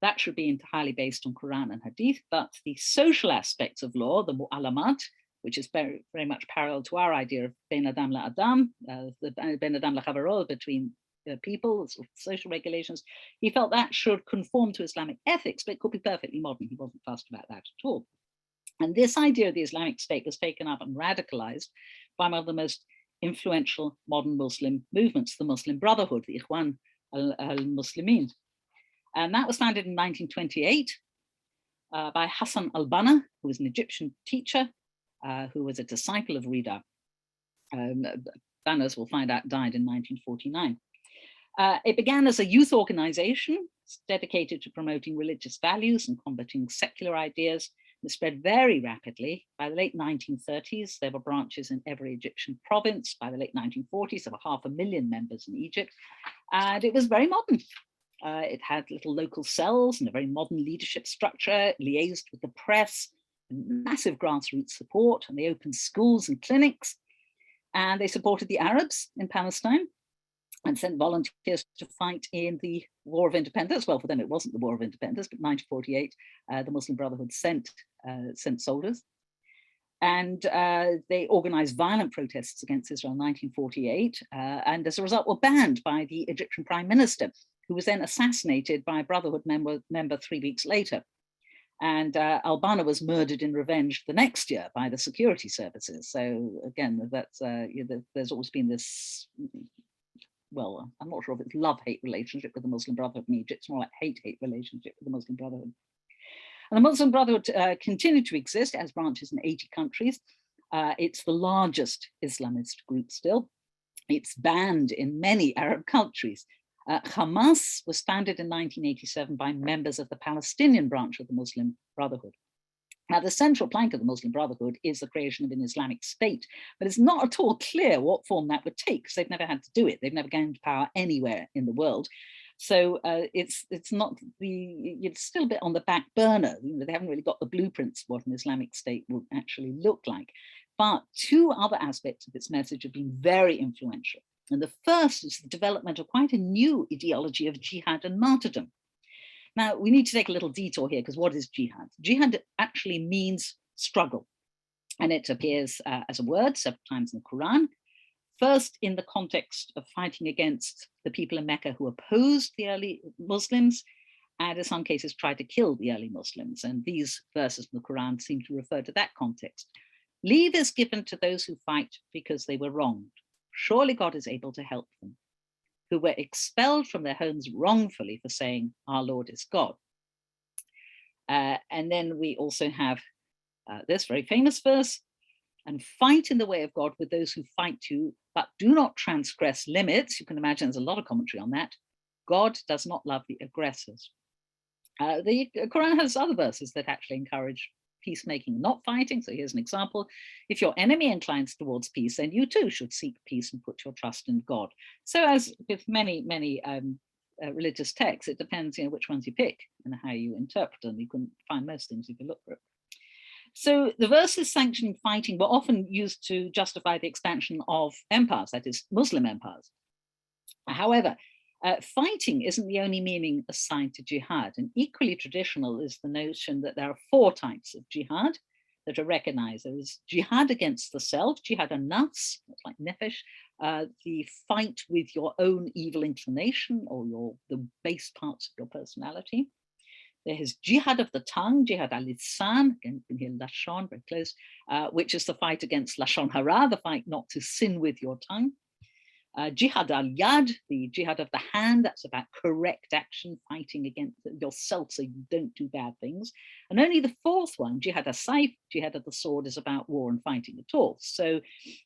That should be entirely based on Quran and Hadith, but the social aspects of law, the mu'alamat, which is very, very much parallel to our idea of bein adam la adam, the bein adam la chavaro, between people, sort of social regulations, he felt that should conform to Islamic ethics, but it could be perfectly modern. He wasn't fussed about that at all. And this idea of the Islamic state was taken up and radicalized by one of the most influential modern Muslim movements, the Muslim Brotherhood, the Ikhwan al-Muslimin. And that was founded in 1928 by Hassan al-Banna, who was an Egyptian teacher, who was a disciple of Rida. Banna, we'll find out, died in 1949. It began as a youth organization dedicated to promoting religious values and combating secular ideas. It spread very rapidly. By the late 1930s, there were branches in every Egyptian province. By the late 1940s, there were 500,000 members in Egypt. And it was very modern. It had little local cells and a very modern leadership structure, liaised with the press, and massive grassroots support, and they opened schools and clinics. And they supported the Arabs in Palestine and sent volunteers to fight in the War of Independence. Well, for them, it wasn't the War of Independence, but 1948, the Muslim Brotherhood sent soldiers. And they organized violent protests against Israel in 1948. And as a result, were banned by the Egyptian Prime Minister, who was then assassinated by a Brotherhood member 3 weeks later. And al-Banna was murdered in revenge the next year by the security services. So again, that's there's always been this, well, I'm not sure if it's love-hate relationship with the Muslim Brotherhood in Egypt. It's more like hate-hate relationship with the Muslim Brotherhood. And the Muslim Brotherhood continued to exist. It has branches in 80 countries. It's the largest Islamist group still. It's banned in many Arab countries. Hamas was founded in 1987 by members of the Palestinian branch of the Muslim Brotherhood. Now, the central plank of the Muslim Brotherhood is the creation of an Islamic state, but it's not at all clear what form that would take, because they've never had to do it. They've never gained power anywhere in the world. So it's still a bit on the back burner. They haven't really got the blueprints of what an Islamic state would actually look like. But two other aspects of its message have been very influential. And the first is the development of quite a new ideology of jihad and martyrdom. Now, we need to take a little detour here, because what is jihad? Jihad actually means struggle. And it appears as a word several times in the Quran. First, in the context of fighting against the people in Mecca who opposed the early Muslims, and in some cases tried to kill the early Muslims. And these verses in the Quran seem to refer to that context. Leave is given to those who fight because they were wronged. Surely God is able to help them, who were expelled from their homes wrongfully for saying, our Lord is God. And then we also have this very famous verse, and fight in the way of God with those who fight you, but do not transgress limits. You can imagine there's a lot of commentary on that. God does not love the aggressors. The Quran has other verses that actually encourage peacemaking, not fighting. So here's an example. If your enemy inclines towards peace, then you too should seek peace and put your trust in God. So as with many religious texts, it depends which ones you pick and how you interpret them. You can find most things if you look for it. So the verses sanctioning fighting were often used to justify the expansion of empires, that is, Muslim empires. However, fighting isn't the only meaning assigned to jihad, and equally traditional is the notion that there are 4 types of jihad that are recognized. There is jihad against the self, jihad an-nafs, that's like nefesh, the fight with your own evil inclination or the base parts of your personality. There is jihad of the tongue, jihad al-lisan, again, you can hear lashon, very close, which is the fight against lashon hara, the fight not to sin with your tongue. Jihad al-yad, the jihad of the hand, that's about correct action, fighting against yourself so you don't do bad things. And only the 4th one, jihad al-sayf, jihad of the sword, is about war and fighting at all. So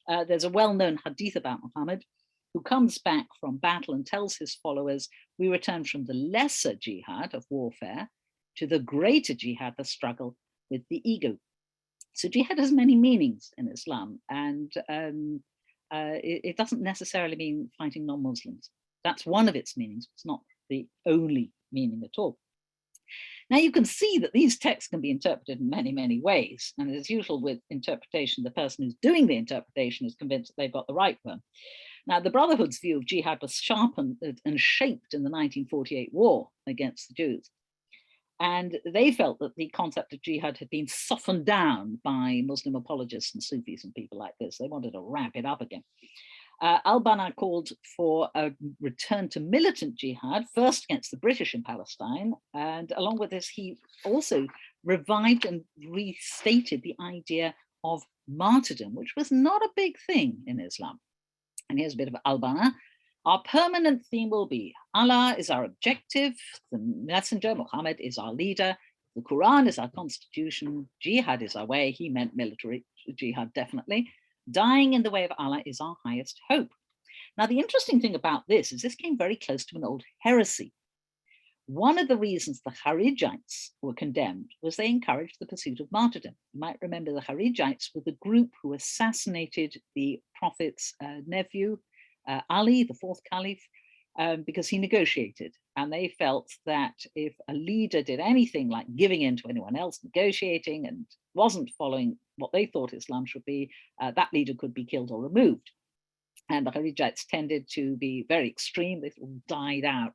there's a well-known hadith about Muhammad, who comes back from battle and tells his followers, we return from the lesser jihad of warfare to the greater jihad, the struggle with the ego. So jihad has many meanings in Islam, and it doesn't necessarily mean fighting non-Muslims. That's one of its meanings. It's not the only meaning at all. Now you can see that these texts can be interpreted in many, many ways. And as usual with interpretation, the person who's doing the interpretation is convinced that they've got the right one. Now the Brotherhood's view of jihad was sharpened and shaped in the 1948 war against the Jews. And they felt that the concept of jihad had been softened down by Muslim apologists and Sufis and people like this. They wanted to ramp it up again. Al-Banna called for a return to militant jihad, first against the British in Palestine. And along with this, he also revived and restated the idea of martyrdom, which was not a big thing in Islam. And here's a bit of Al-Banna. Our permanent theme will be Allah is our objective, the messenger Muhammad is our leader, the Quran is our constitution, jihad is our way. He meant military jihad, definitely. Dying in the way of Allah is our highest hope. Now, the interesting thing about this is this came very close to an old heresy. One of the reasons the Kharijites were condemned was they encouraged the pursuit of martyrdom. You might remember the Kharijites were the group who assassinated the Prophet's nephew, Ali, the 4th Caliph, because he negotiated. And they felt that if a leader did anything like giving in to anyone else, negotiating, and wasn't following what they thought Islam should be, that leader could be killed or removed. And the Kharijites tended to be very extreme. They sort of died out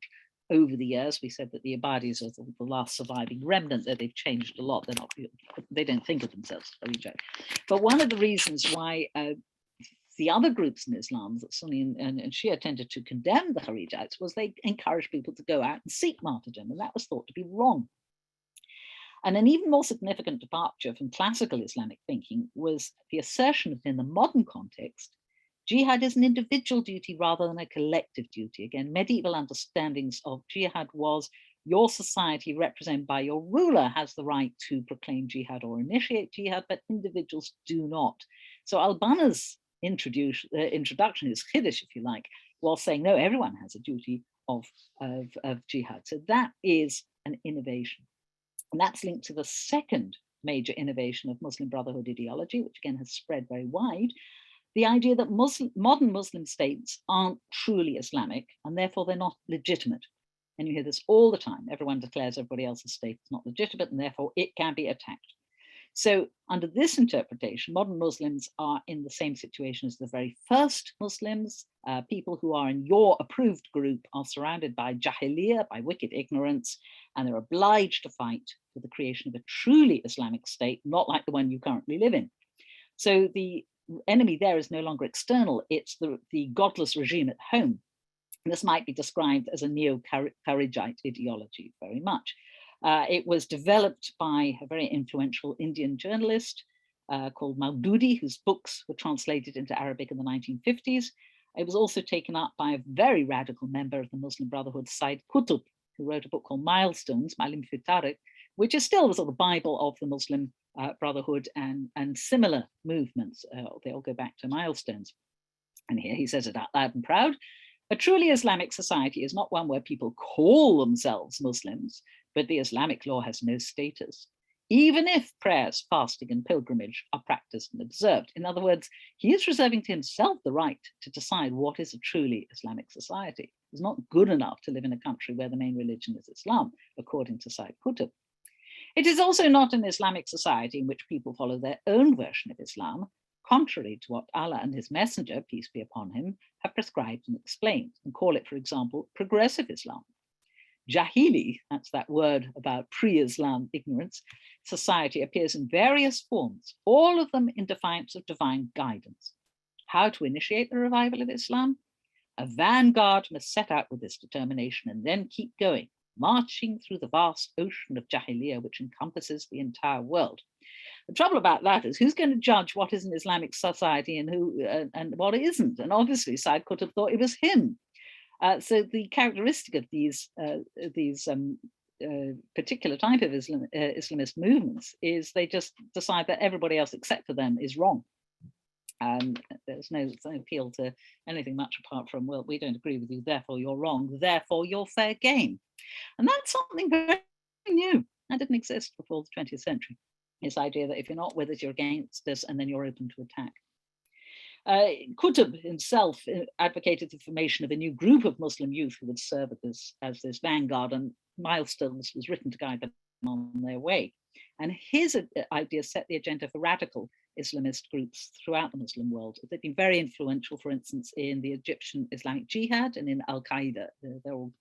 over the years. We said that the Ibadis are the last surviving remnant, that they've changed a lot. They don't think of themselves as Kharijite. But one of the reasons why the other groups in Islam, that Sunni and Shia, tended to condemn the Kharijites was they encouraged people to go out and seek martyrdom, and that was thought to be wrong. And an even more significant departure from classical Islamic thinking was the assertion that in the modern context, jihad is an individual duty rather than a collective duty. Again, medieval understandings of jihad was your society represented by your ruler has the right to proclaim jihad or initiate jihad, but individuals do not. So Al-Banna's introduction is Kiddush, if you like, while saying, no, everyone has a duty of jihad. So that is an innovation. And that's linked to the second major innovation of Muslim Brotherhood ideology, which again has spread very wide. The idea that modern Muslim states aren't truly Islamic, and therefore they're not legitimate. And you hear this all the time. Everyone declares everybody else's state is not legitimate, and therefore it can be attacked. So under this interpretation, modern Muslims are in the same situation as the very first Muslims. People who are in your approved group are surrounded by jahiliyyah, by wicked ignorance, and they're obliged to fight for the creation of a truly Islamic state, not like the one you currently live in. So the enemy there is no longer external, it's the godless regime at home. And this might be described as a neo-Kharijite ideology very much. It was developed by a very influential Indian journalist called Maududi, whose books were translated into Arabic in the 1950s. It was also taken up by a very radical member of the Muslim Brotherhood, Said Qutb, who wrote a book called Milestones, which is still the sort of Bible of the Muslim Brotherhood and similar movements. They all go back to milestones. And here he says it out loud and proud. A truly Islamic society is not one where people call themselves Muslims, but the Islamic law has no status, even if prayers, fasting, and pilgrimage are practiced and observed. In other words, he is reserving to himself the right to decide what is a truly Islamic society. It's not good enough to live in a country where the main religion is Islam, according to Said Qutb. It is also not an Islamic society in which people follow their own version of Islam, contrary to what Allah and his messenger, peace be upon him, have prescribed and explained, and call it, for example, progressive Islam. Jahili, that's that word about pre-Islam ignorance, society appears in various forms, all of them in defiance of divine guidance. How to initiate the revival of Islam? A vanguard must set out with this determination and then keep going, marching through the vast ocean of Jahiliyyah, which encompasses the entire world. The trouble about that is who's going to judge what is an Islamic society and who and what isn't? And obviously, Said could have thought it was him. So the characteristic of these particular type of Islamist movements is they just decide that everybody else except for them is wrong. And there's no appeal to anything much apart from, well, we don't agree with you, therefore you're wrong, therefore you're fair game. And that's something very new. That didn't exist before the 20th century. This idea that if you're not with us, you're against us, and then you're open to attack. Qutb himself advocated the formation of a new group of Muslim youth who would serve as this vanguard, and milestones was written to guide them on their way. And his idea set the agenda for radical Islamist groups throughout the Muslim world. They've been very influential, for instance, in the Egyptian Islamic Jihad and in Al-Qaeda. They're all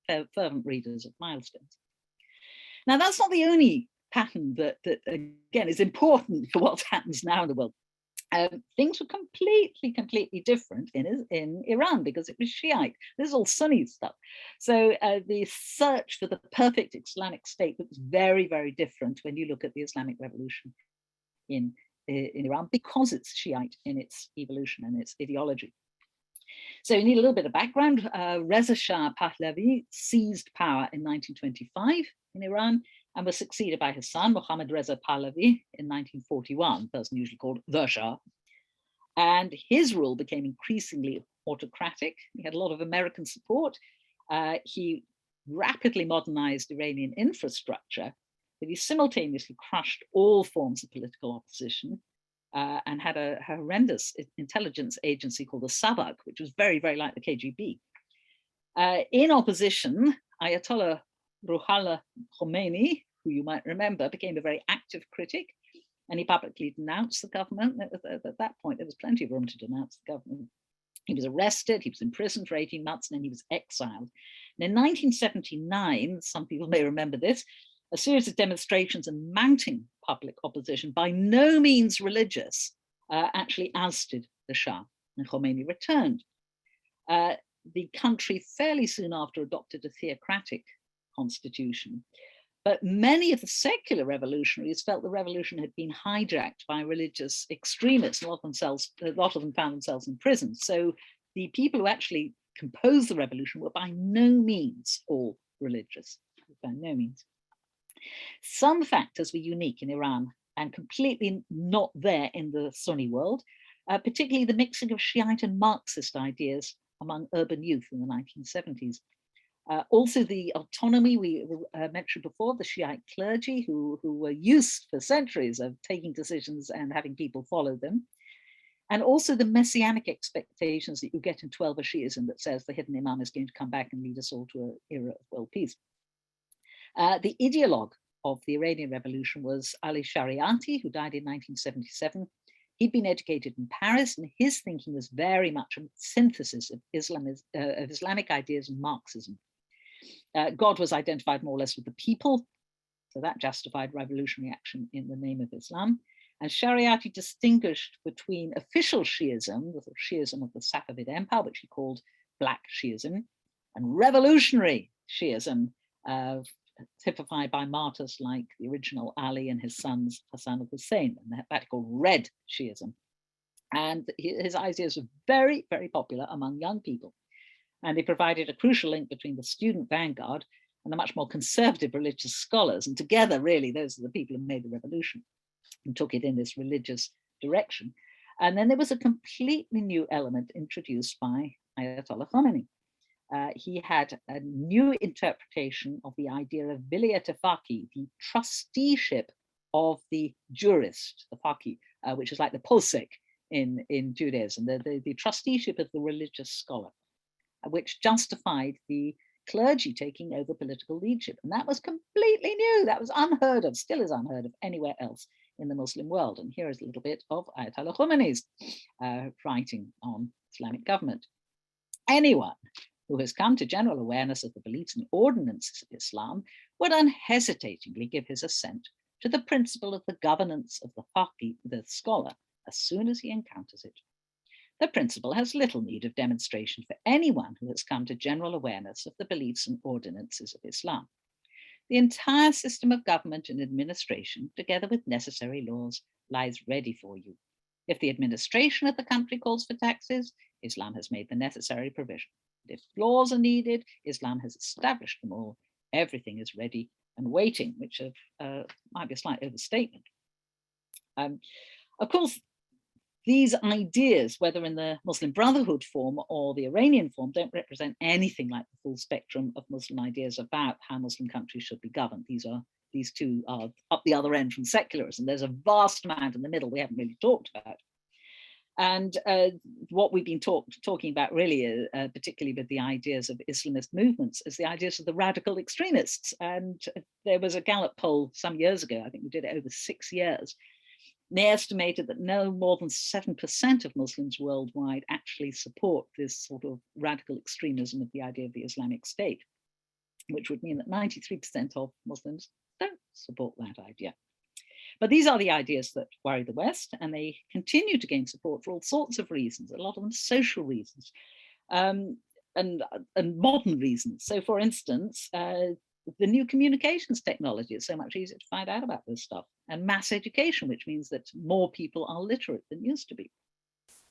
fervent readers of milestones. Now, that's not the only pattern that again, is important for what happens now in the world. Things were completely different in Iran because it was Shiite. This is all Sunni stuff. So the search for the perfect Islamic state was very, very different when you look at the Islamic Revolution in Iran, because it's Shiite in its evolution and its ideology. So you need a little bit of background. Reza Shah Pahlavi seized power in 1925 in Iran and was succeeded by his son, Mohammad Reza Pahlavi, in 1941, person usually called the Shah. And his rule became increasingly autocratic. He had a lot of American support. He rapidly modernized Iranian infrastructure, but he simultaneously crushed all forms of political opposition and had a horrendous intelligence agency called the Savak, which was very, very like the KGB. In opposition, Ayatollah Ruhollah Khomeini, who you might remember, became a very active critic, and he publicly denounced the government. At that point, there was plenty of room to denounce the government. He was arrested, he was imprisoned for 18 months, and then he was exiled. And in 1979, some people may remember this, a series of demonstrations and mounting public opposition, by no means religious, actually ousted the Shah, and Khomeini returned. The country fairly soon after adopted a theocratic constitution, but many of the secular revolutionaries felt the revolution had been hijacked by religious extremists. A lot of them found themselves in prison. So the people who actually composed the revolution were by no means all religious, by no means. Some factors were unique in Iran and completely not there in the Sunni world, particularly the mixing of Shiite and Marxist ideas among urban youth in the 1970s. Also the autonomy we mentioned before, the Shiite clergy who were used for centuries of taking decisions and having people follow them. And also the messianic expectations that you get in 12 Shiism that says the hidden imam is going to come back and lead us all to an era of world peace. The ideologue of the Iranian Revolution was Ali Shariati, who died in 1977. He'd been educated in Paris, and his thinking was very much a synthesis of Islamic ideas and Marxism. God was identified more or less with the people, so that justified revolutionary action in the name of Islam. And Shariati distinguished between official Shiism, the Shiism of the Safavid Empire, which he called Black Shiism, and revolutionary Shiism, typified by martyrs like the original Ali and his sons Hassan and Hussein, and that called Red Shiism. And his ideas were very, very popular among young people. And they provided a crucial link between the student vanguard and the much more conservative religious scholars. And together, really, those are the people who made the revolution and took it in this religious direction. And then there was a completely new element introduced by Ayatollah Khomeini. He had a new interpretation of the idea of Vilayat Faqih, the trusteeship of the jurist, the faqih, which is like the posek in Judaism, the trusteeship of the religious scholar, which justified the clergy taking over political leadership. And that was completely new. That was unheard of, still is unheard of anywhere else in the Muslim world. And here is a little bit of Ayatollah Khomeini's writing on Islamic government. Anyone who has come to general awareness of the beliefs and ordinances of Islam would unhesitatingly give his assent to the principle of the governance of the faqih, the scholar, as soon as he encounters it. The principle has little need of demonstration for anyone who has come to general awareness of the beliefs and ordinances of Islam. The entire system of government and administration, together with necessary laws, lies ready for you. If the administration of the country calls for taxes, Islam has made the necessary provision. If laws are needed, Islam has established them all. Everything is ready and waiting, which might be a slight overstatement. Of course, these ideas, whether in the Muslim Brotherhood form or the Iranian form, don't represent anything like the full spectrum of Muslim ideas about how Muslim countries should be governed. These two are up the other end from secularism. There's a vast amount in the middle we haven't really talked about. And what we've been talking about really, particularly with the ideas of Islamist movements, is the ideas of the radical extremists. And there was a Gallup poll some years ago, I think we did it over 6 years, and they estimated that no more than 7% of Muslims worldwide actually support this sort of radical extremism of the idea of the Islamic State, which would mean that 93% of Muslims don't support that idea. But these are the ideas that worry the West, and they continue to gain support for all sorts of reasons, a lot of them social reasons and modern reasons. So for instance, the new communications technology is so much easier to find out about this stuff, and mass education, which means that more people are literate than used to be.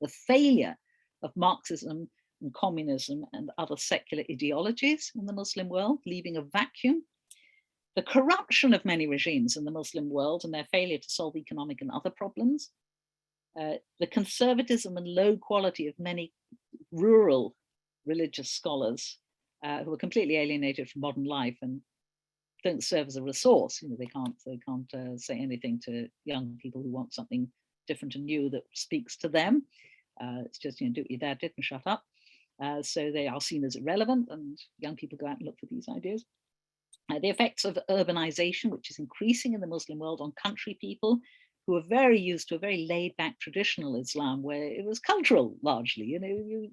The failure of Marxism and communism and other secular ideologies in the Muslim world, leaving a vacuum. The corruption of many regimes in the Muslim world and their failure to solve economic and other problems. The conservatism and low quality of many rural religious scholars who are completely alienated from modern life and don't serve as a resource. They can't say anything to young people who want something different and new that speaks to them. It's just, do what your dad did and shut up. So they are seen as irrelevant, and young people go out and look for these ideas. The effects of urbanization, which is increasing in the Muslim world on country people who are very used to a very laid-back traditional Islam where it was cultural largely. You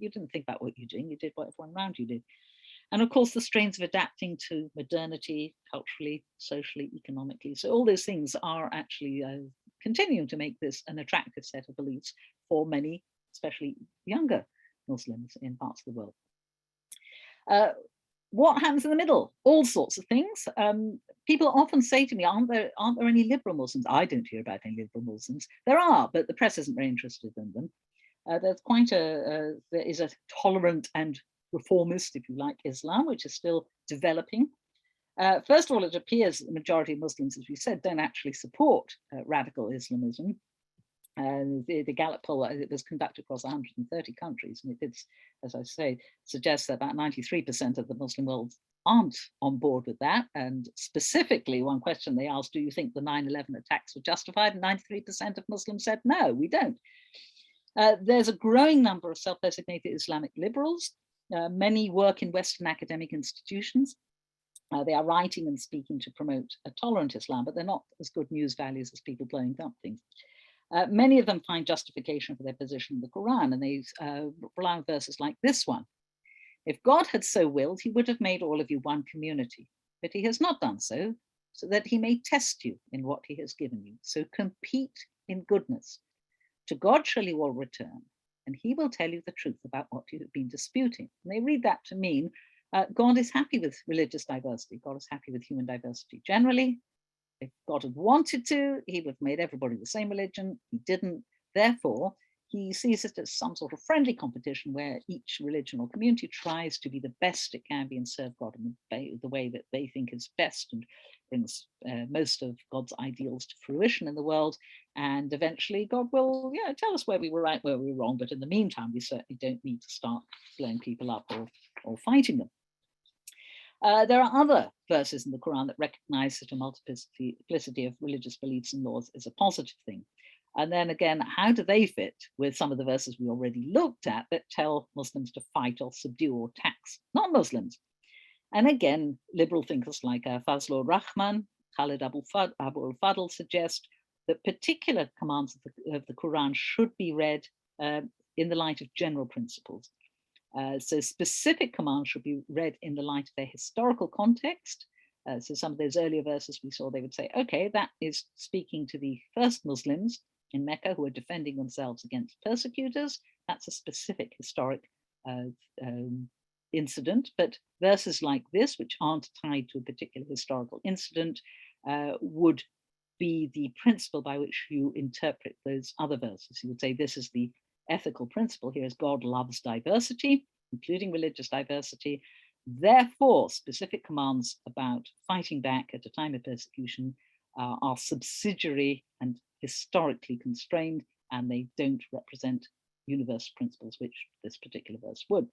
didn't think about what you're doing, you did what everyone around you did. And of course, the strains of adapting to modernity, culturally, socially, economically. So all those things are actually continuing to make this an attractive set of beliefs for many, especially younger Muslims in parts of the world. What happens in the middle? All sorts of things. People often say to me, aren't there any liberal Muslims? I don't hear about any liberal Muslims. There are, but the press isn't very interested in them. There is a tolerant and reformist, if you like, Islam, which is still developing. First of all, it appears that the majority of Muslims, as we said, don't actually support radical Islamism. The Gallup poll, it was conducted across 130 countries, and it did, as I say, suggest that about 93% of the Muslim world aren't on board with that. And specifically, one question they asked, do you think the 9/11 attacks were justified? And 93% of Muslims said, no, we don't. There's a growing number of self-designated Islamic liberals. Many work in Western academic institutions. They are writing and speaking to promote a tolerant Islam, but they're not as good news values as people blowing up things. Many of them find justification for their position in the Quran, and they rely on verses like this one. If God had so willed, he would have made all of you one community, but he has not done so, so that he may test you in what he has given you. So compete in goodness. To God shall you all return, and he will tell you the truth about what you have been disputing. And they read that to mean God is happy with religious diversity. God is happy with human diversity generally. If God had wanted to, he would have made everybody the same religion. He didn't. Therefore, he sees it as some sort of friendly competition where each religion or community tries to be the best it can be and serve God in the way that they think is best and brings most of God's ideals to fruition in the world. And eventually God will tell us where we were right, where we were wrong. But in the meantime, we certainly don't need to start blowing people up or fighting them. There are other verses in the Quran that recognize that a multiplicity of religious beliefs and laws is a positive thing. And then again, how do they fit with some of the verses we already looked at that tell Muslims to fight or subdue or tax non-Muslims? And again, liberal thinkers like Fazlur Rahman, Khalid Abu al-Fadl suggest that particular commands of the Quran should be read in the light of general principles. So specific commands should be read in the light of their historical context. So some of those earlier verses we saw, they would say, okay, that is speaking to the first Muslims in Mecca who are defending themselves against persecutors. That's a specific historic incident. But verses like this, which aren't tied to a particular historical incident, would be the principle by which you interpret those other verses. You would say this is the ethical principle here, is God loves diversity, including religious diversity. Therefore, specific commands about fighting back at a time of persecution are subsidiary and historically constrained, and they don't represent universal principles, which this particular verse would.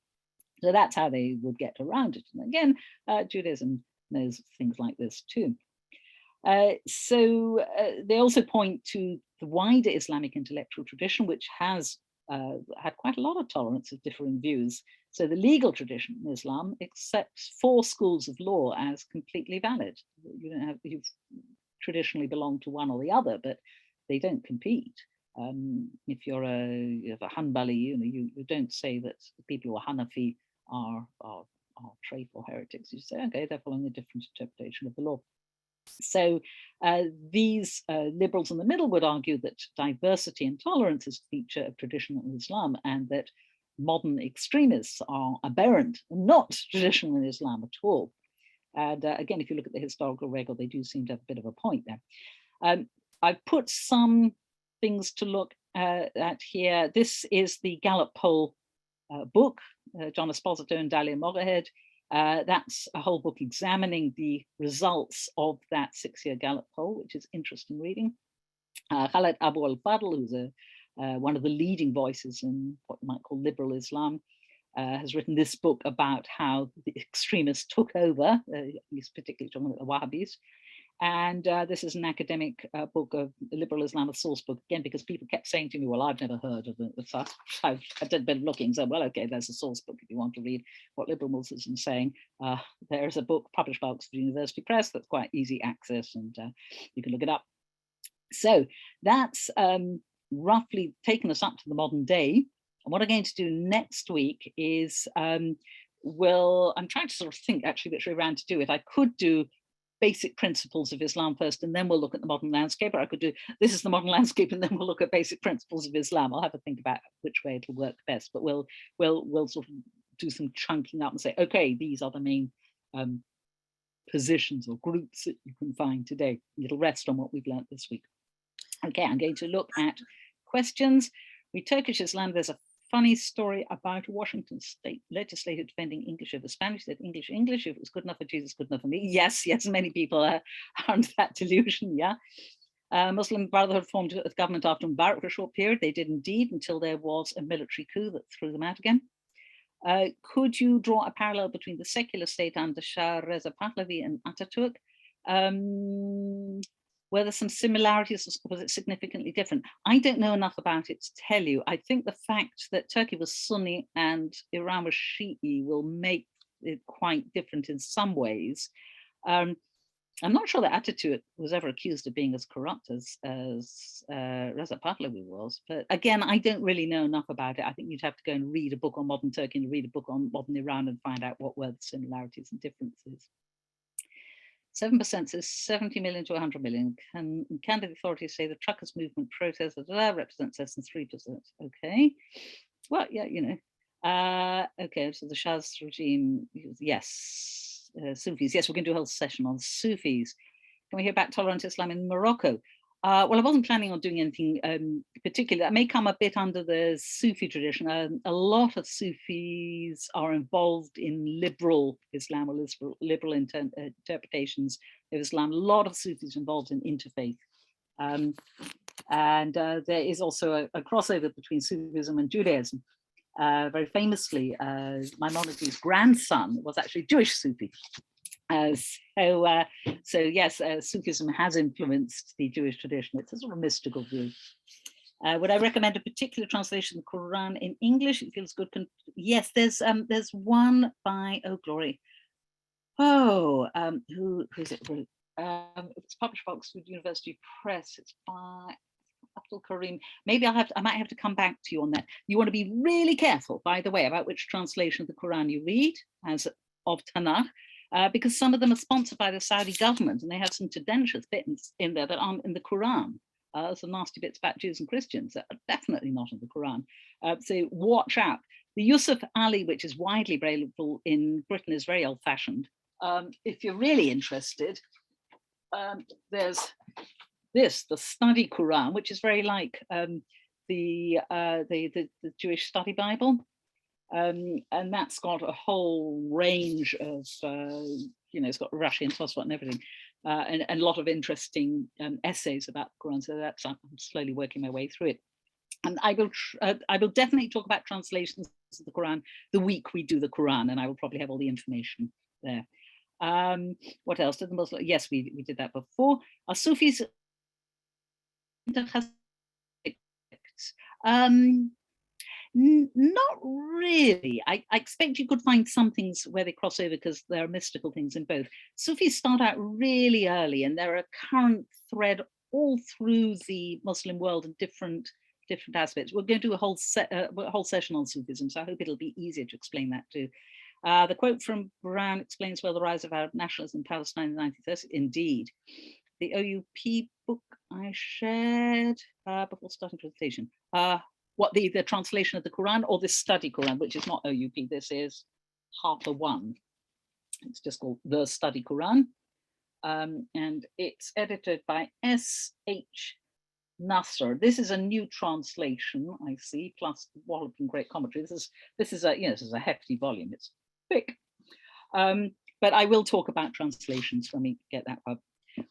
So that's how they would get around it. And again, Judaism knows things like this too. So they also point to the wider Islamic intellectual tradition, which has had quite a lot of tolerance of differing views. So the legal tradition in Islam accepts 4 schools of law as completely valid. You don't have, you've traditionally belonged to one or the other, but they don't compete. If you're a Hanbali, you don't say that people who are Hanafi are traitor or heretics. You say, okay, they're following a different interpretation of the law. So these liberals in the middle would argue that diversity and tolerance is a feature of traditional Islam, and that modern extremists are aberrant, not traditional in Islam at all. And again, if you look at the historical record, they do seem to have a bit of a point there. I've put some things to look at here. This is the Gallup poll book, John Esposito and Dalia Mogahed. That's a whole book examining the results of that 6-year Gallup poll, which is interesting reading. Khalid Abu al-Fadl, who's one of the leading voices in what you might call liberal Islam, has written this book about how the extremists took over. He's particularly talking about the Wahhabis. And this is an academic book of liberal Islam, a source book, again, because people kept saying to me, well, I've never heard of it. So I did a bit of looking, so, well, okay, there's a source book if you want to read what liberal Muslims are saying. There's a book published by Oxford University Press that's quite easy access, and you can look it up. So that's roughly taken us up to the modern day. And what I'm going to do next week is, I'm trying to sort of think actually which way around to do it. I could do basic principles of Islam first, and then we'll look at the modern landscape, or I could do this is the modern landscape, and then we'll look at basic principles of Islam. I'll have to think about which way it'll work best, but we'll sort of do some chunking up and say, okay, these are the main positions or groups that you can find today. It'll rest on what we've learned this week. Okay, I'm going to look at questions. With Turkish Islam, there's a funny story about a Washington state legislator defending English over Spanish. Said English, if it was good enough for Jesus, good enough for me. Yes, many people are under that delusion, yeah. Muslim Brotherhood formed a government after Mubarak for a short period. They did indeed, until there was a military coup that threw them out again. Could you draw a parallel between the secular state under Shah Reza Pahlavi and Ataturk? Were there some similarities, or was it significantly different? I don't know enough about it to tell you. I think the fact that Turkey was Sunni and Iran was Shi'i will make it quite different in some ways. I'm not sure that Ataturk was ever accused of being as corrupt as Reza Pahlavi was. But again, I don't really know enough about it. I think you'd have to go and read a book on modern Turkey and read a book on modern Iran and find out what were the similarities and differences. 7% says 70 million to 100 million. Can the authorities say the truckers movement protest represents less than 3%? Okay. Well, yeah, okay, so the Shah's regime, yes. Sufis, yes, we're going to do a whole session on Sufis. Can we hear about tolerant Islam in Morocco? Well, I wasn't planning on doing anything particular. That may come a bit under the Sufi tradition. A lot of Sufis are involved in liberal Islam or liberal interpretations of Islam. A lot of Sufis involved in interfaith. And there is also a crossover between Sufism and Judaism. Very famously, Maimonides' grandson was actually Jewish Sufi. So yes, Sufism has influenced the Jewish tradition. It's a sort of mystical view. Would I recommend a particular translation of the Quran in English? It feels good. Yes, there's one by, oh glory, who's it? It's published by Oxford University Press. It's by Abdul Karim. Maybe I might have to come back to you on that. You want to be really careful, by the way, about which translation of the Quran you read as of Tanakh, because some of them are sponsored by the Saudi government, and they have some tendentious bits in there that aren't in the Quran. Some nasty bits about Jews and Christians that are definitely not in the Quran. So watch out. The Yusuf Ali, which is widely available in Britain, is very old-fashioned. If you're really interested, there's this, the Study Quran, which is very like the Jewish Study Bible. And that's got a whole range of, it's got Rashi and Tosfot and everything, and a lot of interesting essays about the Quran. So that's, I'm slowly working my way through it. And I will definitely talk about translations of the Quran the week we do the Quran, and I will probably have all the information there. What else did the Muslim? Yes, we did that before. Are Sufis not really. I expect you could find some things where they cross over because there are mystical things in both. Sufis start out really early, and they're a current thread all through the Muslim world in different aspects. We're going to do a whole session on Sufism, so I hope it'll be easier to explain that too. The quote from Brown explains well the rise of Arab nationalism in Palestine in the 1930s. Indeed. The OUP book I shared before starting presentation. What the translation of the Quran or the Study Quran, which is not OUP, this is Harper 1. It's just called The Study Quran. And it's edited by S.H. Nasser. This is a new translation, I see, plus walloping great commentary. This is a hefty volume. It's thick. But I will talk about translations when we get that up.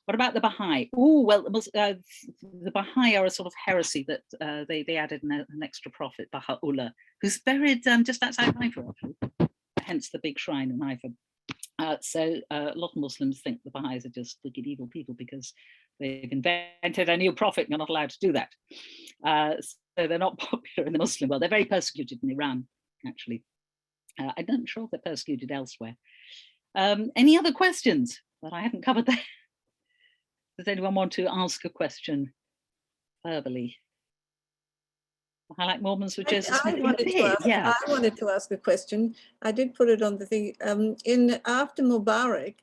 What about the Baha'i? Oh, well, the Baha'i are a sort of heresy that they added an extra prophet, Baha'u'llah, who's buried just outside Haifa, actually, hence the big shrine in Haifa. So a lot of Muslims think the Baha'is are just wicked, evil people because they've invented a new prophet. You're not allowed to do that. So they're not popular in the Muslim world. They're very persecuted in Iran, actually. I'm not sure if they're persecuted elsewhere. Any other questions that I haven't covered there? Does anyone want to ask a question verbally? I like Mormons were just I wanted to ask a question. I did put it on the thing. After Mubarak,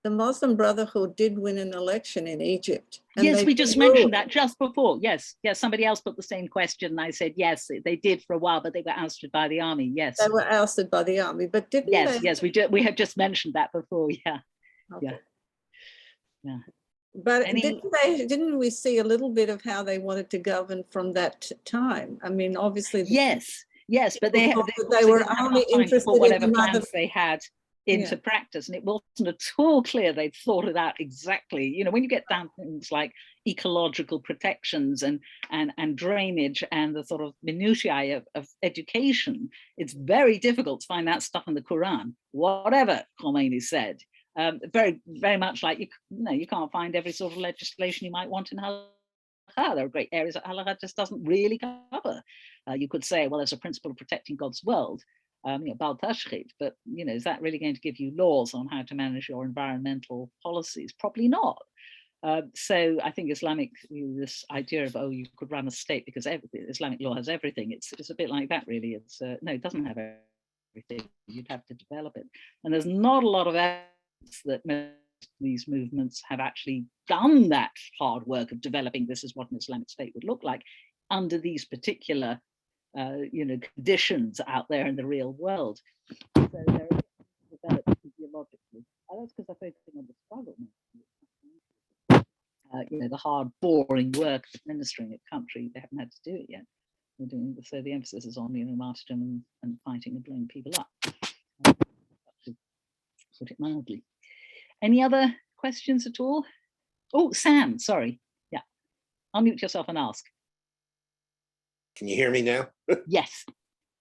the Muslim Brotherhood did win an election in Egypt. Yes, we just mentioned that just before. Yes, somebody else put the same question. And I said, yes, they did for a while, but they were ousted by the army. Yes. They were ousted by the army, but didn't they? Yes, we have just mentioned that before. Yeah. Okay. Yeah. But didn't we see a little bit of how they wanted to govern from that time? I mean, obviously. Yes, but they were only interested in whatever plans they had into practice, and it wasn't at all clear they'd thought it out exactly. When you get down to things like ecological protections and drainage and the sort of minutiae of education, it's very difficult to find that stuff in the Quran, whatever Khomeini said. Very, very much like you can't find every sort of legislation you might want in halakha. There are great areas that halakha just doesn't really cover. You could say, well, there's a principle of protecting God's world, bal tashkhit, but is that really going to give you laws on how to manage your environmental policies? Probably not. So I think Islamic, this idea of you could run a state because Islamic law has everything. It's a bit like that, really. It's no, it doesn't have everything. You'd have to develop it, and there's not a lot of evidence that most of these movements have actually done that hard work of developing this is what an Islamic state would look like under these particular conditions out there in the real world. So they're developed physiologically. That's because they're focusing on the struggle. The hard, boring work of administering a country, they haven't had to do it yet. So the emphasis is on martyrdom and fighting and blowing people up. Put it mildly. Any other questions at all? Oh, Sam, sorry. Yeah, unmute yourself and ask. Can you hear me now? Yes.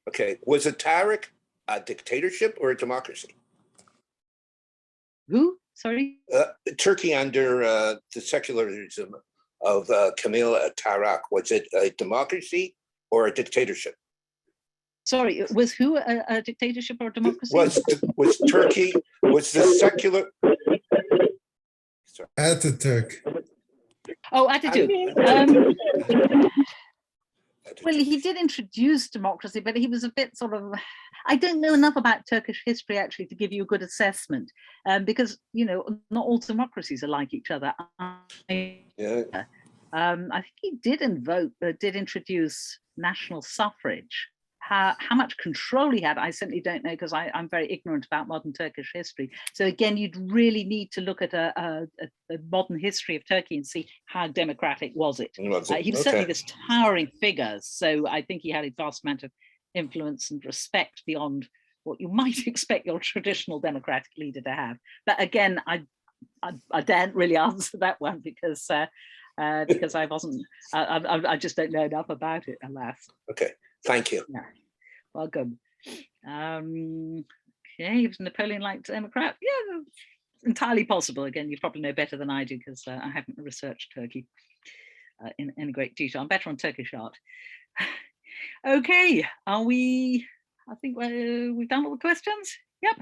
Okay. Was a Tariq a dictatorship or a democracy? Who? Sorry? Turkey under the secularism of Kemal Ataturk. Was it a democracy or a dictatorship? Sorry, was who a dictatorship or a democracy? Was Turkey, was the secular? Sorry. Ataturk. Oh, Atatürk. Well, he did introduce democracy, but he was a bit sort of, I don't know enough about Turkish history actually to give you a good assessment, because, you know, not all democracies are like each other. Yeah. I think he did introduce national suffrage. How much control he had, I simply don't know, because I'm very ignorant about modern Turkish history. So again, you'd really need to look at a modern history of Turkey and see how democratic was it. He was certainly this towering figure, so I think he had a vast amount of influence and respect beyond what you might expect your traditional democratic leader to have. But again, I daren't really answer that one because I just don't know enough about it, alas. Okay. Thank you. Yeah, welcome. Okay, he was a Napoleon-like Democrat. Yeah, entirely possible. Again, you probably know better than I do because I haven't researched Turkey in any great detail. I'm better on Turkish art. Okay, are we? I think we've done all the questions. Yep.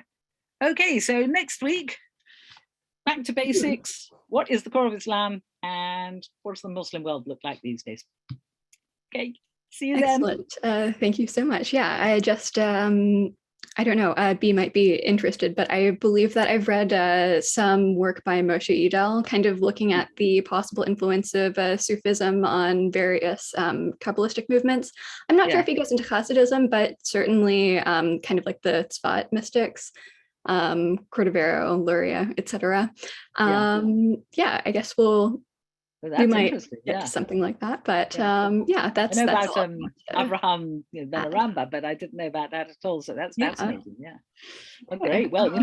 Okay, so next week, back to basics. What is the core of Islam, and what does the Muslim world look like these days? Okay. See you then. Excellent. Thank you so much. Yeah, I just, I don't know, B might be interested, but I believe that I've read some work by Moshe Idel, kind of looking at the possible influence of Sufism on various Kabbalistic movements. I'm not sure if he goes into Hasidism, but certainly kind of like the Tzfat mystics, Cordovero, Luria, etc. Yeah, I guess we might get to something like that, but that's I know about Abraham Benaramba, but I didn't know about that at all. So that's fascinating. Yeah, well, great. Well,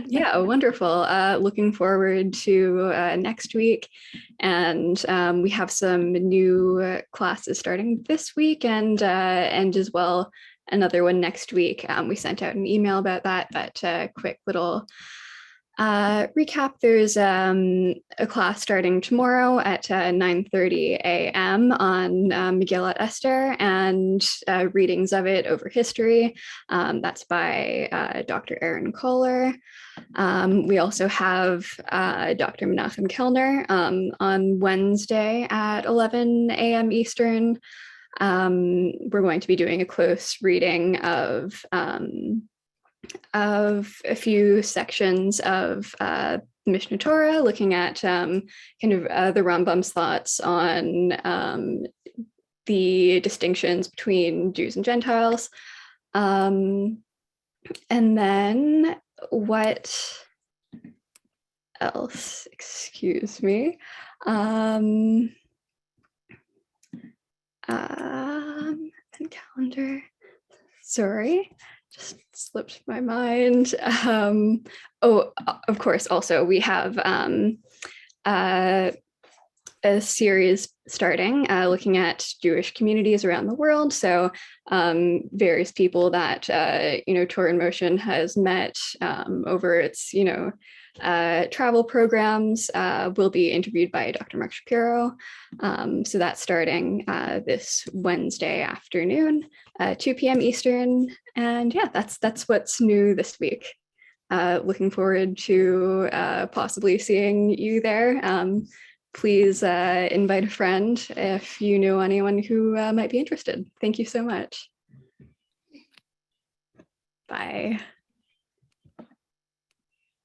yeah, wonderful. Looking forward to next week, and we have some new classes starting this week, and as well another one next week. We sent out an email about that, but quick little recap. There's a class starting tomorrow at 9:30 a.m. on Megillat Esther and readings of it over history. That's by Dr. Aaron Kohler. We also have Dr. Menachem Kellner on Wednesday at 11 a.m. Eastern. We're going to be doing a close reading of a few sections of Mishnah Torah, looking at kind of the Rambam's thoughts on the distinctions between Jews and Gentiles. And then what else? Excuse me. And calendar. Sorry. Just slipped my mind. Oh, of course, also we have a series starting looking at Jewish communities around the world. So various people that, Torah in Motion has met over its, travel programs will be interviewed by Dr. Mark Shapiro. So that's starting this Wednesday afternoon, 2 p.m. Eastern. And yeah, that's what's new this week. Looking forward to possibly seeing you there. Please invite a friend if you know anyone who might be interested. Thank you so much. Bye.